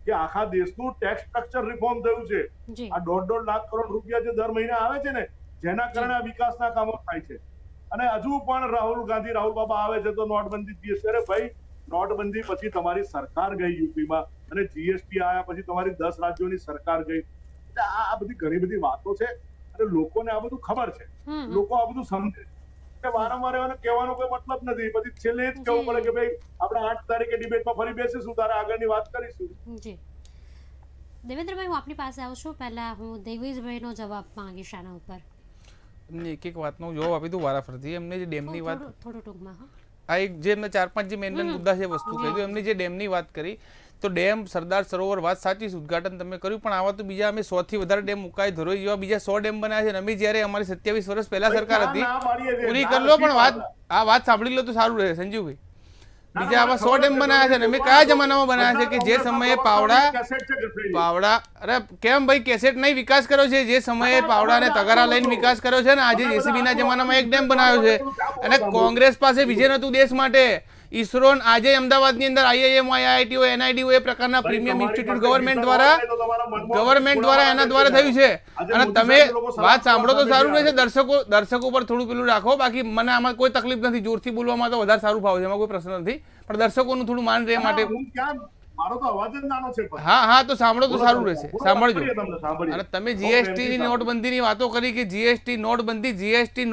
કે આખા દેશનું ટેક્સ સ્ટ્રક્ચર રિફોર્મ થયું છે. જી આ 1.5 લાખ કરોડ રૂપિયા જે દર મહિને આવે છે ને, જેના કારણે આ વિકાસના કામો થાય છે. અને હજુ પણ રાહુલ બાબા આવે છે તો નોટબંધી જીએસટી. અરે ભાઈ, નોટબંધી પછી તમારી સરકાર ગઈ યુપીમાં અને જીએસટી આવ્યા પછી તમારી 10 રાજ્યોની સરકાર ગઈ. એટલે આ બધી ઘણી બધી વાતો છે અને લોકોને આ બધું ખબર છે, લોકો આ બધું સમજે છે. વારંવાર એને કહેવાનો કોઈ મતલબ નથી. પછી છેલ્લે જ કહેવું પડે કે ભાઈ આપણે 8 તારીખે ડિબેટમાં ફરી બેસીશું, તારે આગળની વાત કરીશું. જી દેવેન્દ્રભાઈ, હું આપની પાસે આવું છું. પહેલા હું દેવીશભાઈનો જવાબ માંગીશ આના ઉપર. એમને એક વાતનો જવાબ આપી દઉં વારાફરતી. એમને જે ડેમની વાત, થોડું ટૂંકમાં. આ એક જે એમને 4-5 જે મેન મુદ્દા છે વસ્તુ કહી દઉં. એમની જે ડેમની વાત કરી તો ડેમ સરદાર સરોવર વાત સાચી છે, ઉદઘાટન તમે કર્યું, પણ આવા તો બીજા અમે 100 થી વધારે ડેમ મુકાય ધરોઈ જેવા બીજા 100 ડેમ બનાવ્યા છે. અમે જ્યારે અમારી 27 વર્ષ પહેલા સરકાર હતી પૂરી કરી લો, પણ વાત સાંભળી લો તો સારું રહે સંજીવભાઈ. બીજા આવા 100 ડેમ બનાવ્યા છે ને અમે કયા જમાનામાં બનાવ્યા છે કે જે સમયે પાવડા અરે કેમ ભાઈ કેસેટ નહીં વિકાસ કર્યો છે, જે સમયે પાવડા ને તગારા લઈને વિકાસ કર્યો છે ને. આજે જેસીબી ના જમાનામાં એક ડેમ બનાવ્યો છે અને કોંગ્રેસ પાસે વિઝન હતું દેશ માટે. ઈસરો આજે અમદાવાદની અંદર આઈઆઈએમ આઈઆઈટીઓ એનઆઈડીઓ એ પ્રકારના પ્રીમિયમ ઇન્સ્ટિટ્યૂટ ગવર્મેન્ટ દ્વારા એના દ્વારા થયું છે. અને તમે વાત સાંભળો તો સારું રહેશે. દર્શકો પર થોડું પેલું રાખો, બાકી મને આમાં કોઈ તકલીફ નથી. જોરથી બોલવામાં તો વધારે સારું ફાવે છે, એમાં કોઈ પ્રશ્ન નથી, પણ દર્શકોનું થોડું માન રહે માટે. હા તો સાંભળો તો સારું રહેશે, સાંભળજો. અને તમે જીએસટી ની નોટબંધીની વાતો કરી કે જીએસટી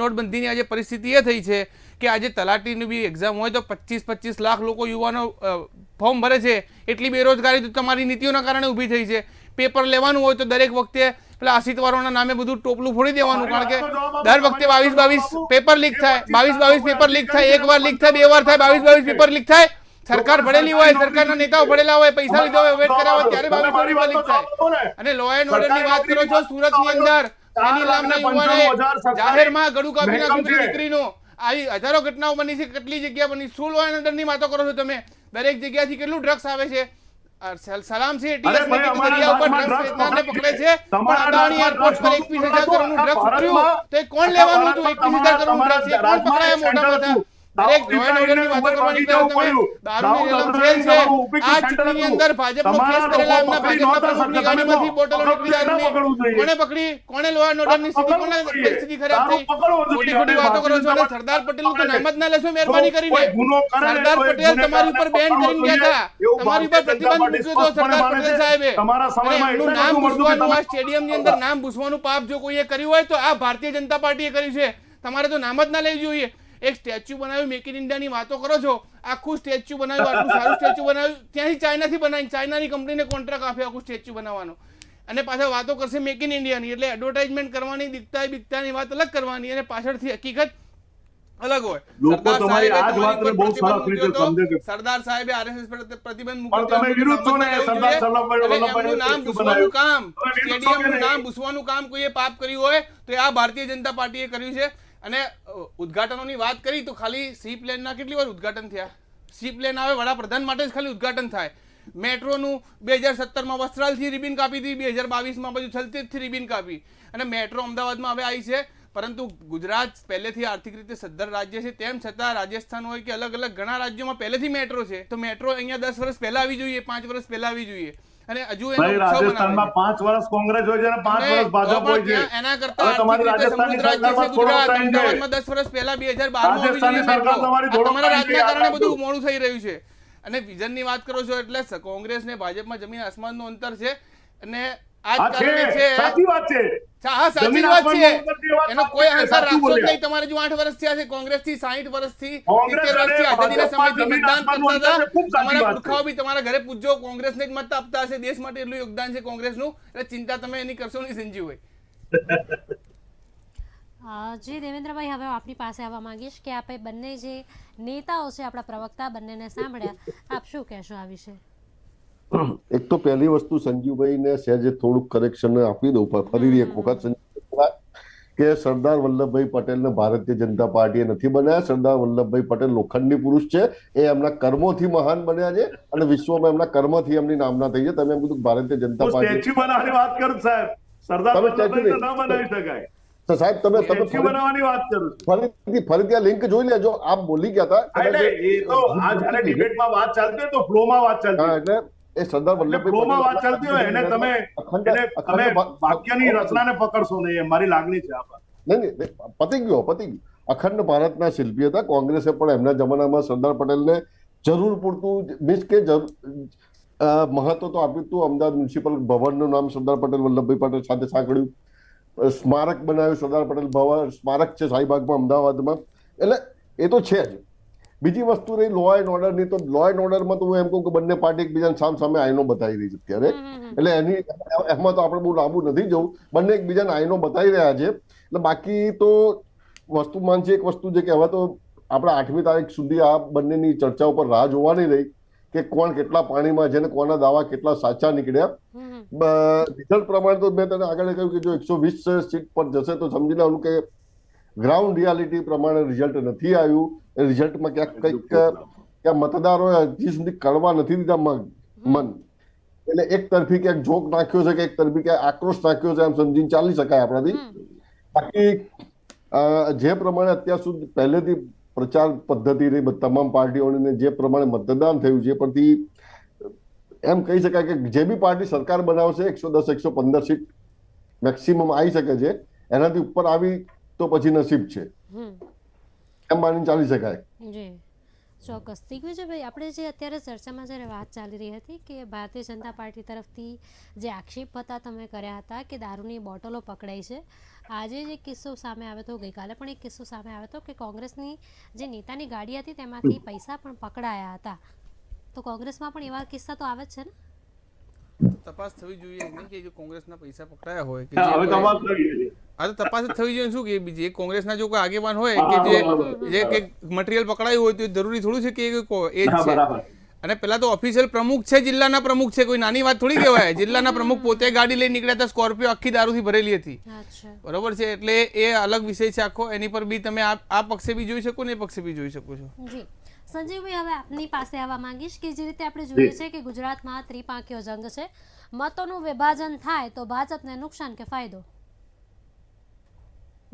નોટબંધીની આજે પરિસ્થિતિ એ થઈ છે કે આજે તલાટીની બી એક્ઝામ હોય તો 25-25 લાખ લોકો યુવાનો ફોર્મ ભરે છે. એટલી બેરોજગારી તો તમારી નીતિઓના કારણે ઊભી થઈ છે. પેપર લેવાનું હોય તો દરેક વખતે પેલા આશિતવારોના નામે બધું ટોપલું ફોડી દેવાનું, કારણ કે દર વખતે 22 પેપર લીક થાય. 22 પેપર લીક થાય, એક વાર લીક થાય, બે વાર થાય, 22 પેપર લીક થાય. સરકાર ભરેલી હોય, સરકારના નેતાઓ ભરેલા હોય, પૈસા લીધા હોય, વેટ કર્યા હોય, ત્યારે 22 પેપર લીક થાય. અને લો એન્ડ ઓર્ડરની વાત કરો છો, સુરતની અંદર નામના યુવાને જાહેરમાં ગળું કાપી નાખ્યું દીકરીનું. આવી હજારો ઘટનાઓ બની છે. કેટલી જગ્યા બની. શું લો એન્ડ ઓર્ડરની વાતો કરો છો તમે? દરેક જગ્યાથી કેટલું ડ્રગ્સ આવે છે. સલામ છે ટીએસ ને દરિયા ઉપર ડ્રગ્સ વેચનારને પકડે છે, પણ અદાણી એરપોર્ટ પર 21,000 કરોડનું ડ્રગ્સ ઉતર્યું તો એ કોણ લેવાનું હતું? 21,000 કરોડનું ડ્રગ્સ છે, કોણ પકડાયા મોટા માથા? દરેક લો એન્ડ ઓર્ડરની વાતો કરવાની ત્યારે તમે દારૂની રેલમ ફેલ છે. આ ચૂંટણીની અંદર ભાજપનો કેસ કરેલા એમના ભાજપના પ્રમુખની ગાડીમાંથી બોટલો નીકળી દારૂની. કોણે પકડી? કોણે લો એન્ડ ઓર્ડરની સ્થિતિ, કોને પરિસ્થિતિ ખરાબ થઈ? ખોટી વાતો કરો છો. અને સરદાર પટેલનું તો નામ જ ના લેશો મહેરબાની કરીને. સરદાર પટેલ તમારી ઉપર બેન કરીને ગયા હતા, તમારી ઉપર પ્રતિબંધ મૂક્યો હતો સરદાર પટેલ સાહેબે. અને એમનું નામ ભૂસવાનું, આ સ્ટેડિયમની અંદર નામ ભૂસવાનું પાપ જો કોઈએ કર્યું હોય તો આ ભારતીય જનતા પાર્ટીએ કર્યું છે. તમારે તો નામ જ ના લેવું જોઈએ. એક સ્ટેચ્યુ બનાવ્યું, મેક ઇન ઇન્ડિયાની વાતો કરો છો. આખું સ્ટેચ્યુ બનાવ્યું, આટલું સારું સ્ટેચ્યુ બનાવ્યું, ત્યાંથી ચાઇનાથી બનાવી, ચાઇનાની કંપનીને કોન્ટ્રાક્ટ આપ્યો આખું સ્ટેચ્યુ બનાવવાનો. અને પાછા વાતો કરશે મેક ઇન ઇન્ડિયાની. એટલે એડવર્ટાઇઝમેન્ટ કરવાની, દીકતાની વાત અલગ કરવાની અને પાછળથી હકીકત અલગ હોય. સરદાર સાહેબે આરએસએસ પર પ્રતિબંધ મૂક્યો. એમનું નામ ભૂસવાનું કામ, સ્ટેડિયમનું નામ ભૂસવાનું કામ કોઈએ પાપ કર્યું હોય તો આ ભારતીય જનતા પાર્ટીએ કર્યું છે. અને ઉદઘાટનોની વાત કરી તો ખાલી સી પ્લેનના કેટલી વાર ઉદઘાટન થયા? સી પ્લેન આવે વડાપ્રધાન માટે જ ખાલી ઉદઘાટન થાય. મેટ્રોનું 2017માં વસ્ત્રાલથી રિબિન કાપી હતી, 2022માં બાજુ છલતેજથી રિબિન કાપી. અને મેટ્રો અમદાવાદમાં હવે આવી છે, પરંતુ ગુજરાત પહેલેથી આર્થિક રીતે સદ્ધર રાજ્ય છે, તેમ છતાં રાજસ્થાન હોય કે અલગ અલગ ઘણા રાજ્યોમાં પહેલેથી મેટ્રો છે. તો મેટ્રો અહીંયા 10 વર્ષ પહેલા આવી જોઈએ, 5 વર્ષ પહેલા આવી જોઈએ. અને હજુ રાજસ્થાનમાં 5 વર્ષ કોંગ્રેસ હોય છે અને 5 વર્ષ ભાજપ હોય છે. એના કરતા આર્થિક રીતે સમૃદ્ધ રાજ્ય છે ગુજરાત. અમદાવાદમાં 10 વર્ષ પહેલા 2012માં આવી જોઈએ મેટ્રો. તમારા રાજના કારણે બધું મોડું થઈ રહ્યું છે. અને વિઝનની વાત કરો છો એટલે કોંગ્રેસ ને ભાજપમાં જમીન આસમાનનું અંતર છે. અને આ જ કારણે છે. સાચી વાત છે. હા સાચી વાત છે. એનો કોઈ આન્સર રાખશો જ નહીં. તમારે જો 8 વર્ષ થયા છે કોંગ્રેસથી, 60 વર્ષથી, 70 વર્ષથી આઝાદીના સમયથી મતદાન કરતા હતા. તમારા પુરખાઓ બી તમારા ઘરે પૂછજો, કોંગ્રેસને જ મત આપતા હશે. દેશ માટે એટલું યોગદાન છે કોંગ્રેસનું. એટલે ચિંતા તમે એની કરશો નહીં સંજીવભાઈ. જી દેવેન્દ્રભાઈ, હવે આપની પાસે આવવા માંગીશ કે આપણે બંને જે નેતાઓ છે, આપણા પ્રવક્તા બંનેને સાંભળ્યા, આપ શું કહેશો આ વિશે? એક તો પહેલી વસ્તુ સંજીવભાઈને સહેજ થોડુંક કરેક્શન આપી દઉં ફરી એક વખત સંજીવભાઈ કે સરદાર વલ્લભભાઈ પટેલને ભારતીય જનતા પાર્ટીએ નથી બનાવ્યા. સરદાર વલ્લભભાઈ પટેલ લોખંડી પુરુષ છે, એ એમના કર્મોથી મહાન બન્યા છે અને વિશ્વમાં એમના કર્મથી એમની નામના થઈ છે. તમે એમ કીધું ભારતીય જનતા પાર્ટી સ્ટેચ્યુ બનાવવાની વાત કરું સાહેબ, સરદાર તમે વલ્લભભાઈ તો સ્ટેચ્યુ ન બનાવી શકાય. તો સાહેબ તમે સ્ટેચ્યુ બનાવવાની વાત કરું છું. ફરી ત્યાં લિંક જોઈ લેજો. આપ બોલી ગયા હતા એટલે એ તો આ જયારે ડિબેટમાં વાત ચાલતી હોય તો ફ્લોમાં વાત ચાલતી હોય. એટલે એ સરદાર એટલે ફ્લોમાં વાત ચાલતી હોય એને તમે વાક્યની રચનાને પકડશો નહીં, એ મારી લાગણી છે. નહીં પતી ગયું. અખંડ ભારતના શિલ્પી હતા. કોંગ્રેસે પણ એમના જમાનામાં સરદાર પટેલને જરૂર પૂરતું મીન્સ કે મહત્વ તો આપ્યું હતું. અમદાવાદ મ્યુનિસિપલ ભવનનું નામ સરદાર પટેલ વલ્લભભાઈ પટેલ સાથે સાંકળ્યું. સ્મારક બનાવ્યું સરદાર પટેલ ભવન સ્મારક છે શાહીબાગમાં અમદાવાદમાં. એટલે એ તો છે જ. બીજી વસ્તુ રહી લો એન્ડ ઓર્ડરની, તો લો એન્ડ ઓર્ડરમાં તો હું એમ કહું કે બંને પાર્ટી એકબીજાને સામે આઈનો બતાવી રહી છે અત્યારે. એટલે એમાં તો આપણે બહુ લાંબુ નથી જવું. બંને એકબીજાને આઈનો બતાવી રહ્યા છે. એટલે બાકી તો વસ્તુ માનছি એક વસ્તુ છે કે હવે તો આપણે 8મી તારીખ સુધી આ બંનેની ચર્ચા ઉપર રાહ જોવાની રહી કે કોણ કેટલા પાણીમાં છે ને કોના દાવા કેટલા સાચા નીકળ્યા. રિઝલ્ટ પ્રમાણે તો મેં તને આગળ કહ્યું કે જો 120 સીટ પર જશે તો સમજી લેવાનું કે ગ્રાઉન્ડ રિયાલિટી પ્રમાણે રિઝલ્ટ નથી આવ્યું. રિઝલ્ટમાં ક્યાંક કંઈક ક્યાં મતદારોએ હજી સુધી કળવા નથી દીધા મન. એટલે એક તરફી ક્યાંક જોક નાખ્યો છે કે એક તરફી ક્યાંક આક્રોશ નાખ્યો છે, એમ સમજીને ચાલી શકાય આપણાથી. બાકી જે પ્રમાણે અત્યાર સુધી પહેલેથી પ્રચાર પદ્ધતિ રહી તમામ પાર્ટીઓની, જે પ્રમાણે મતદાન થયું છે પરથી એમ કહી શકાય કે જે બી પાર્ટી સરકાર બનાવશે 110-115 સીટ મેક્સિમમ આવી શકે છે. એનાથી ઉપર આવી તો પછી નસીબ છે એમ માનીને ચાલી શકાય. જી ચોક્કસ. દિગ્વિજયભાઈ, આપણે જે અત્યારે ચર્ચામાં જ્યારે વાત ચાલી રહી હતી કે ભારતીય જનતા પાર્ટી તરફથી જે આક્ષેપ હતા તમે કર્યા હતા કે દારૂની બોટલો પકડાઈ છે, આજે જે કિસ્સો સામે આવ્યો હતો, ગઈકાલે પણ એક કિસ્સો સામે આવ્યો હતો કે કોંગ્રેસની જે નેતાની ગાડી હતી તેમાંથી પૈસા પણ પકડાયા હતા. તો કોંગ્રેસમાં પણ એવા કિસ્સા તો આવે જ છે ને? તપાસ થવી જોઈએ નહીં કે જો કોંગ્રેસના પૈસા પકડાયા હોય કે હવે તપાસ થવી જોઈએ. આ તો તપાસ જ થવી જોઈએ. શું કે બીજી એક કોંગ્રેસના જો કોઈ આગેવાન હોય કે જે કે મટીરિયલ પકડાયું હોય તો જરૂરી થોડું છે કે એ જ છે. અને પેલા તો ઓફિશિયલ પ્રમુખ છે, જિલ્લાના પ્રમુખ છે, કોઈ નાની વાત થોડી કહેવાય. જિલ્લાના પ્રમુખ પોતે ગાડી લઈને નીકળ્યા હતા, સ્કોર્પિયો આખી દારૂથી ભરેલી હતી. બરોબર છે. એટલે એ અલગ વિષય છે આખો. એની પર બી તમે આ પક્ષે બી જોઈ શકો ને એ પક્ષે બી જોઈ શકો છો. જી સંજીવભાઈ, હવે આપની પાસે આવવા માંગીશ કે જે રીતે આપણે જોઈએ છે કે ગુજરાતમાં ત્રિપાંખીયો જંગ છે, મતોનું વિભાજન થાય તો ભાજપને નુકસાન કે ફાયદો?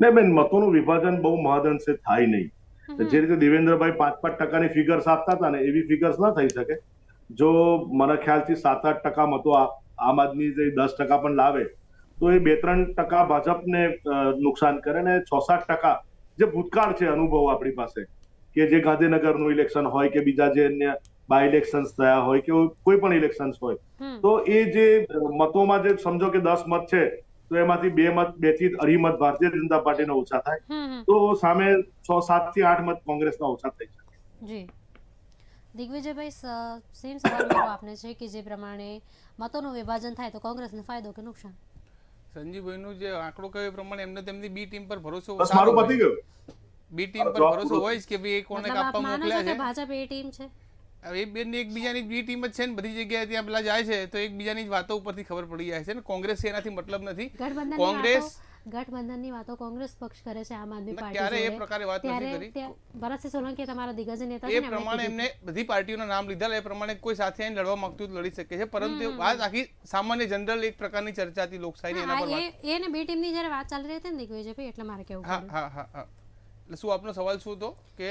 નહીં બેન, મતોનું વિભાજન બહુ મહદઅંશે થાય નહીં. જે રીતે દેવેન્દ્રભાઈ 5-5% ફિગર્સ આપતા હતા ને એવી ફિગર્સ ના થઈ શકે. જો મને ખ્યાલથી 7-8% મતો આમ આદમી જે 10% પણ લાવે તો એ 2-3% ભાજપને નુકસાન કરે ને 6-7% જે ભૂતકાળ છે અનુભવ આપણી પાસે કે જે ગાંધીનગરનું ઇલેક્શન હોય કે બીજા જે અન્ય બાય ઇલેક્શન્સ થયા હોય કે કોઈ પણ ઇલેક્શન્સ હોય, તો એ જે મતોમાં જે સમજો કે 10 મત છે તો એમાંથી 2 થી 2.5 મત ભારતીય જનતા પાર્ટીના ઓછા થાય તો સામે 7 થી 8 મત કોંગ્રેસના ઓછા થઈ શકે. જી દિગ્વિજયભાઈ, સેમ સવાલ મારો આપને છે કે જે પ્રમાણે મતોનું વિભાજન થાય તો કોંગ્રેસને ફાયદો કે નુકસાન? સંજીવભાઈનું જે આંકડો કહ્યો એ પ્રમાણે એમને તેમની બી ટીમ પર ભરોસો મારું પતી ગયું. બી ટીમ પર ભરોસો હોય જ કે ભાઈ કોને કાપવા મોકલ્યા છે. ભાજપ એ ટીમ છે, એ બેન એકબીજાની બી ટીમ જ છે ને, બધી જગ્યાએ ત્યાં પેલા જાય છે તો એકબીજાની જ વાતો ઉપરથી ખબર પડી જાય છે ને. કોંગ્રેસ એનાથી મતલબ નથી. ગઠબંધનની વાતો કોંગ્રેસ પક્ષ કરે છે આમ આદમી પાર્ટી ક્યારે એ પ્રકારે વાત નથી કરી. ભરતસિંહ સોલંકી તમારા દિગ્ગજ નેતા છે, એ પ્રમાણે એમને બધી પાર્ટીઓના નામ લીધા. એ પ્રમાણે કોઈ સાથે આવીને લડવા માંગતું લડી શકે છે, પરંતુ વાત આખી સામાન્ય જનરલ એક પ્રકારની ચર્ચા હતી લોકશાહીની. એના પર વાત એ ને બી ટીમની જ્યારે વાત ચાલી રહી હતી ને દિગ્વિજયભાઈ, એટલે મારે કેવું હા એટલે શું આપનો સવાલ શું હતો કે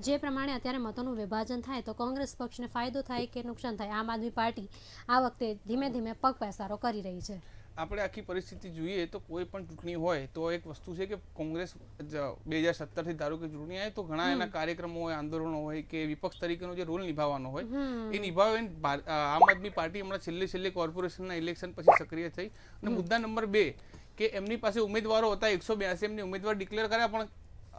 જે પ્રમાણે અત્યારે મતોનું વિભાજન થાય તો કોંગ્રેસ પક્ષને ફાયદો થાય કે નુકસાન થાય? આમ આદમી પાર્ટી આ વખતે ધીમે ધીમે પગ પેસારો કરી રહી છે. આપણે આખી પરિસ્થિતિ જોઈએ તો કોઈ પણ ચૂંટણી હોય તો એક વસ્તુ છે કે કોંગ્રેસ 2017 થી ધારો કે ચૂંટણી આવે તો ઘણા એના કાર્યક્રમો હોય, આંદોલનો હોય કે વિપક્ષ તરીકેનો જે રોલ નિભાવવાનો હોય એ નિભાવે. આમ આદમી પાર્ટી હમણાં છેલ્લે કોર્પોરેશનના ઇલેક્શન પછી સક્રિય થઈ. અને મુદ્દા નંબર 2 કે એમની પાસે ઉમેદવારો હતા 182 એમની ઉમેદવાર ડિક્લેર કર્યા, પણ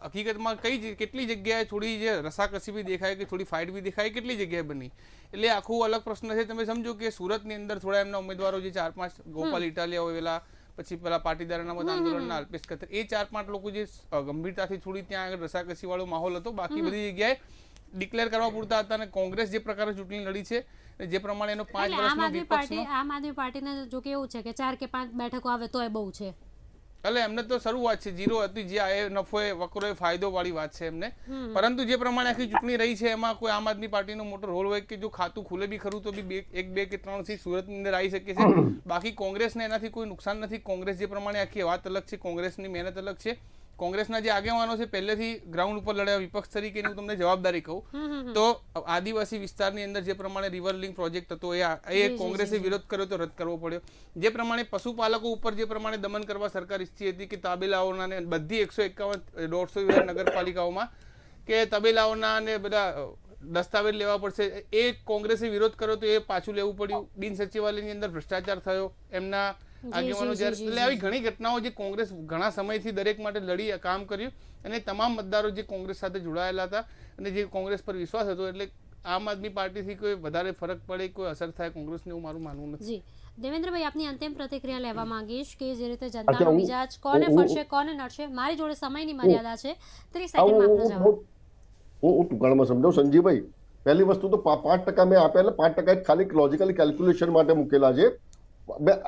હકીકતમાં કેટલી જગ્યાએ થોડી જે રસાકસી બી દેખાય કે થોડી ફાઇટ બી દેખાય, કેટલી જગ્યાએ બની. એટલે આખું અલગ પ્રશ્ન છે. તમે સમજો કે સુરતની અંદર થોડા એમના ઉમેદવારો જે 4-5 ગોપાલ ઇટાલિયા હોય પેલા, પછી પેલા પાટીદારના મત આંદોલનના અલ્પેશ ખત્રી, એ 4-5 લોકો જે ગંભીરતાથી થોડી ત્યાં આગળ રસાકસી વાળો માહોલ હતો. બાકી બધી જગ્યાએ ડિક્લેર કરવા પૂરતા હતા. અને કોંગ્રેસ જે પ્રકારે ચૂંટણી લડી છે અને જે પ્રમાણે એનો 5 એટલે વર્ષનો વિપક્ષનો આમ આદમી પાર્ટીને જો કે એવું છે કે 4 કે 5 બેઠકો આવે તોય બહુ છે. એટલે એમને તો શરૂઆત છે, 0 હતી, જે આ નફો વકરો ફાયદો વાળી વાત છે એમને. પરંતુ જે પ્રમાણે આખી ચૂંટણી રહી છે એમાં કોઈ આમ આદમી પાર્ટીનો મોટો રોલ હોય કે જો ખાતું ખુલે બી ખરું તો બી 1, 2 કે 3 સીટ સુરતની અંદર આવી શકે છે. બાકી કોંગ્રેસને એનાથી કોઈ નુકસાન નથી. કોંગ્રેસ જે પ્રમાણે આખી વાત અલગ છે, કોંગ્રેસની મહેનત અલગ છે. કોંગ્રેસના જે આગેવાનો છે પહેલેથી ગ્રાઉન્ડ ઉપર લડ્યા વિપક્ષ તરીકેની હું તમને જવાબદારી કહું તો આદિવાસી વિસ્તારની અંદર જે પ્રમાણે રિવર લિંક પ્રોજેક્ટ હતો એ કોંગ્રેસે વિરોધ કર્યો તો રદ કરવો પડ્યો. જે પ્રમાણે પશુપાલકો ઉપર જે પ્રમાણે દમન કરવા સરકાર ઈચ્છતી હતી કે તબેલાઓના બધી 151 150 નગરપાલિકાઓમાં કે તબેલાઓના ને બધા દસ્તાવેજ લેવા પડશે, એ કોંગ્રેસે વિરોધ કર્યો તો એ પાછું લેવું પડ્યું. બિન સચિવાલયની અંદર ભ્રષ્ટાચાર થયો એમના આગેવાનો જ્યારે, એટલે આવી ઘણી ઘટનાઓ જે કોંગ્રેસ ઘણા સમયથી દરેક માટે લડી કામ કર્યું અને તમામ મતદારો જે કોંગ્રેસ સાથે જોડાયેલા હતા અને જે કોંગ્રેસ પર વિશ્વાસ હતો, એટલે આમ આદમી પાર્ટીથી કોઈ વધારે ફરક પડે, કોઈ અસર થાય કોંગ્રેસને એવું મારું માનવું નથી. જી દેવેન્દ્રભાઈ, આપની અંતિમ પ્રતિક્રિયા લેવા માંગીશ કે જે રીતે જનતાનો મિજાજ કોને ફરશે કોને નડશે. મારી જોડે સમયની મર્યાદા છે, 30 સેકન્ડમાં આપનો જવાબ. હું ટૂંકાણમાં સમજાવું સંજીવભાઈ. પહેલી વસ્તુ તો 5% મેં આપ્યા એટલે 5% ખાલી લોજિકલી કેલ્ક્યુલેશન માટે મૂકેલા છે,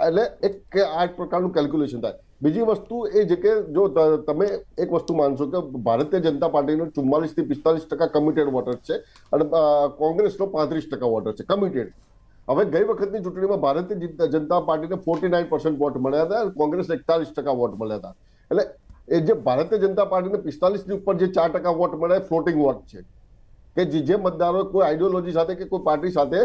એટલે એક કે આ પ્રકારનું કેલ્ક્યુલેશન થાય. બીજી વસ્તુ એ છે કે જો તમે એક વસ્તુ માનશો કે ભારતીય જનતા પાર્ટીનો 44 થી 45% કમિટેડ વોટર છે અને કોંગ્રેસનો 35% વોટર છે કમિટેડ. હવે ગઈ વખતની ચૂંટણીમાં ભારતીય જનતા પાર્ટીને 49% વોટ મળ્યા હતા અને કોંગ્રેસને 41% વોટ મળ્યા હતા. એટલે એ જે ભારતીય જનતા પાર્ટીને 45 ની ઉપર જે 4% વોટ મળ્યા ફ્લોટિંગ વોટ છે કે જે મતદારો કોઈ આઈડિયોલોજી સાથે કે કોઈ પાર્ટી સાથે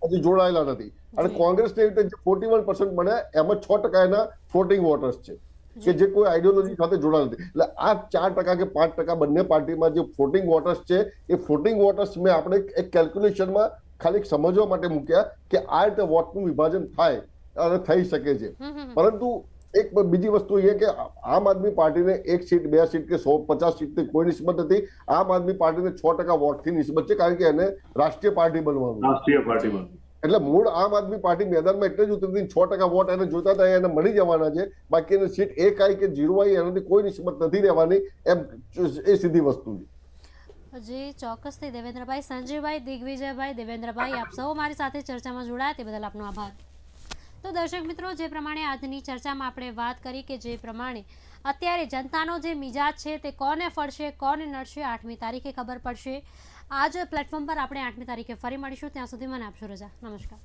હજી જોડાયેલા નથી. અને કોંગ્રેસને જે 41% મળ્યા એમાં 6% એના ફ્લોટિંગ વોટર્સ છે કે જે કોઈ આઈડિયોલોજી સાથે જોડાયેલા નથી. એટલે આ 4% કે 5% બંને પાર્ટીમાં જે ફ્લોટિંગ વોટર્સ છે એ ફ્લોટિંગ વોટર્સ મેં આપણે એક કેલ્ક્યુલેશનમાં ખાલી સમજવા માટે મૂક્યા કે આ રીતે વોટનું વિભાજન થાય અને થઈ શકે છે. પરંતુ એક બીજી વસ્તુ એ કે આમ આદમી પાર્ટીને 1 સીટ 2 સીટ કે 150 સીટથી કોઈ નિસ્બત નથી. આમ આદમી પાર્ટીને 6% વોટથી નિસ્બત છે, કારણ કે એને રાષ્ટ્રીય પાર્ટી બનવાનું. રાષ્ટ્રીય પાર્ટીમાં એટલે મૂળ આમ આદમી પાર્ટી મેદાનમાં એટલે જ ઉતરતી 6% વોટ એને જોતા હતા એને મળી જવાના છે. બાકી એને સીટ 1 આવી કે 0 આવી એનાથી કોઈ નિસ્બત નથી રહેવાની, એમ એ સીધી વસ્તુ છે. જી ચોક્કસથી દેવેન્દ્રભાઈ. સંજીવભાઈ, દિગ્વિજયભાઈ, દેવેન્દ્રભાઈ, આપ સૌ મારી સાથે ચર્ચામાં જોડાયા તે બદલ આપનો આભાર. તો દર્શક મિત્રો, જે પ્રમાણે આજની ચર્ચામાં આપણે વાત કરી કે જે પ્રમાણે અત્યારે જનતાનો જે મિજાજ છે તે કોને ફળશે કોને નડશે 8મી તારીખે ખબર પડશે. આજ પ્લેટફોર્મ પર આપણે 8મી તારીખે ફરી મળીશું. ત્યાં સુધી મને આપશો રજા. નમસ્કાર.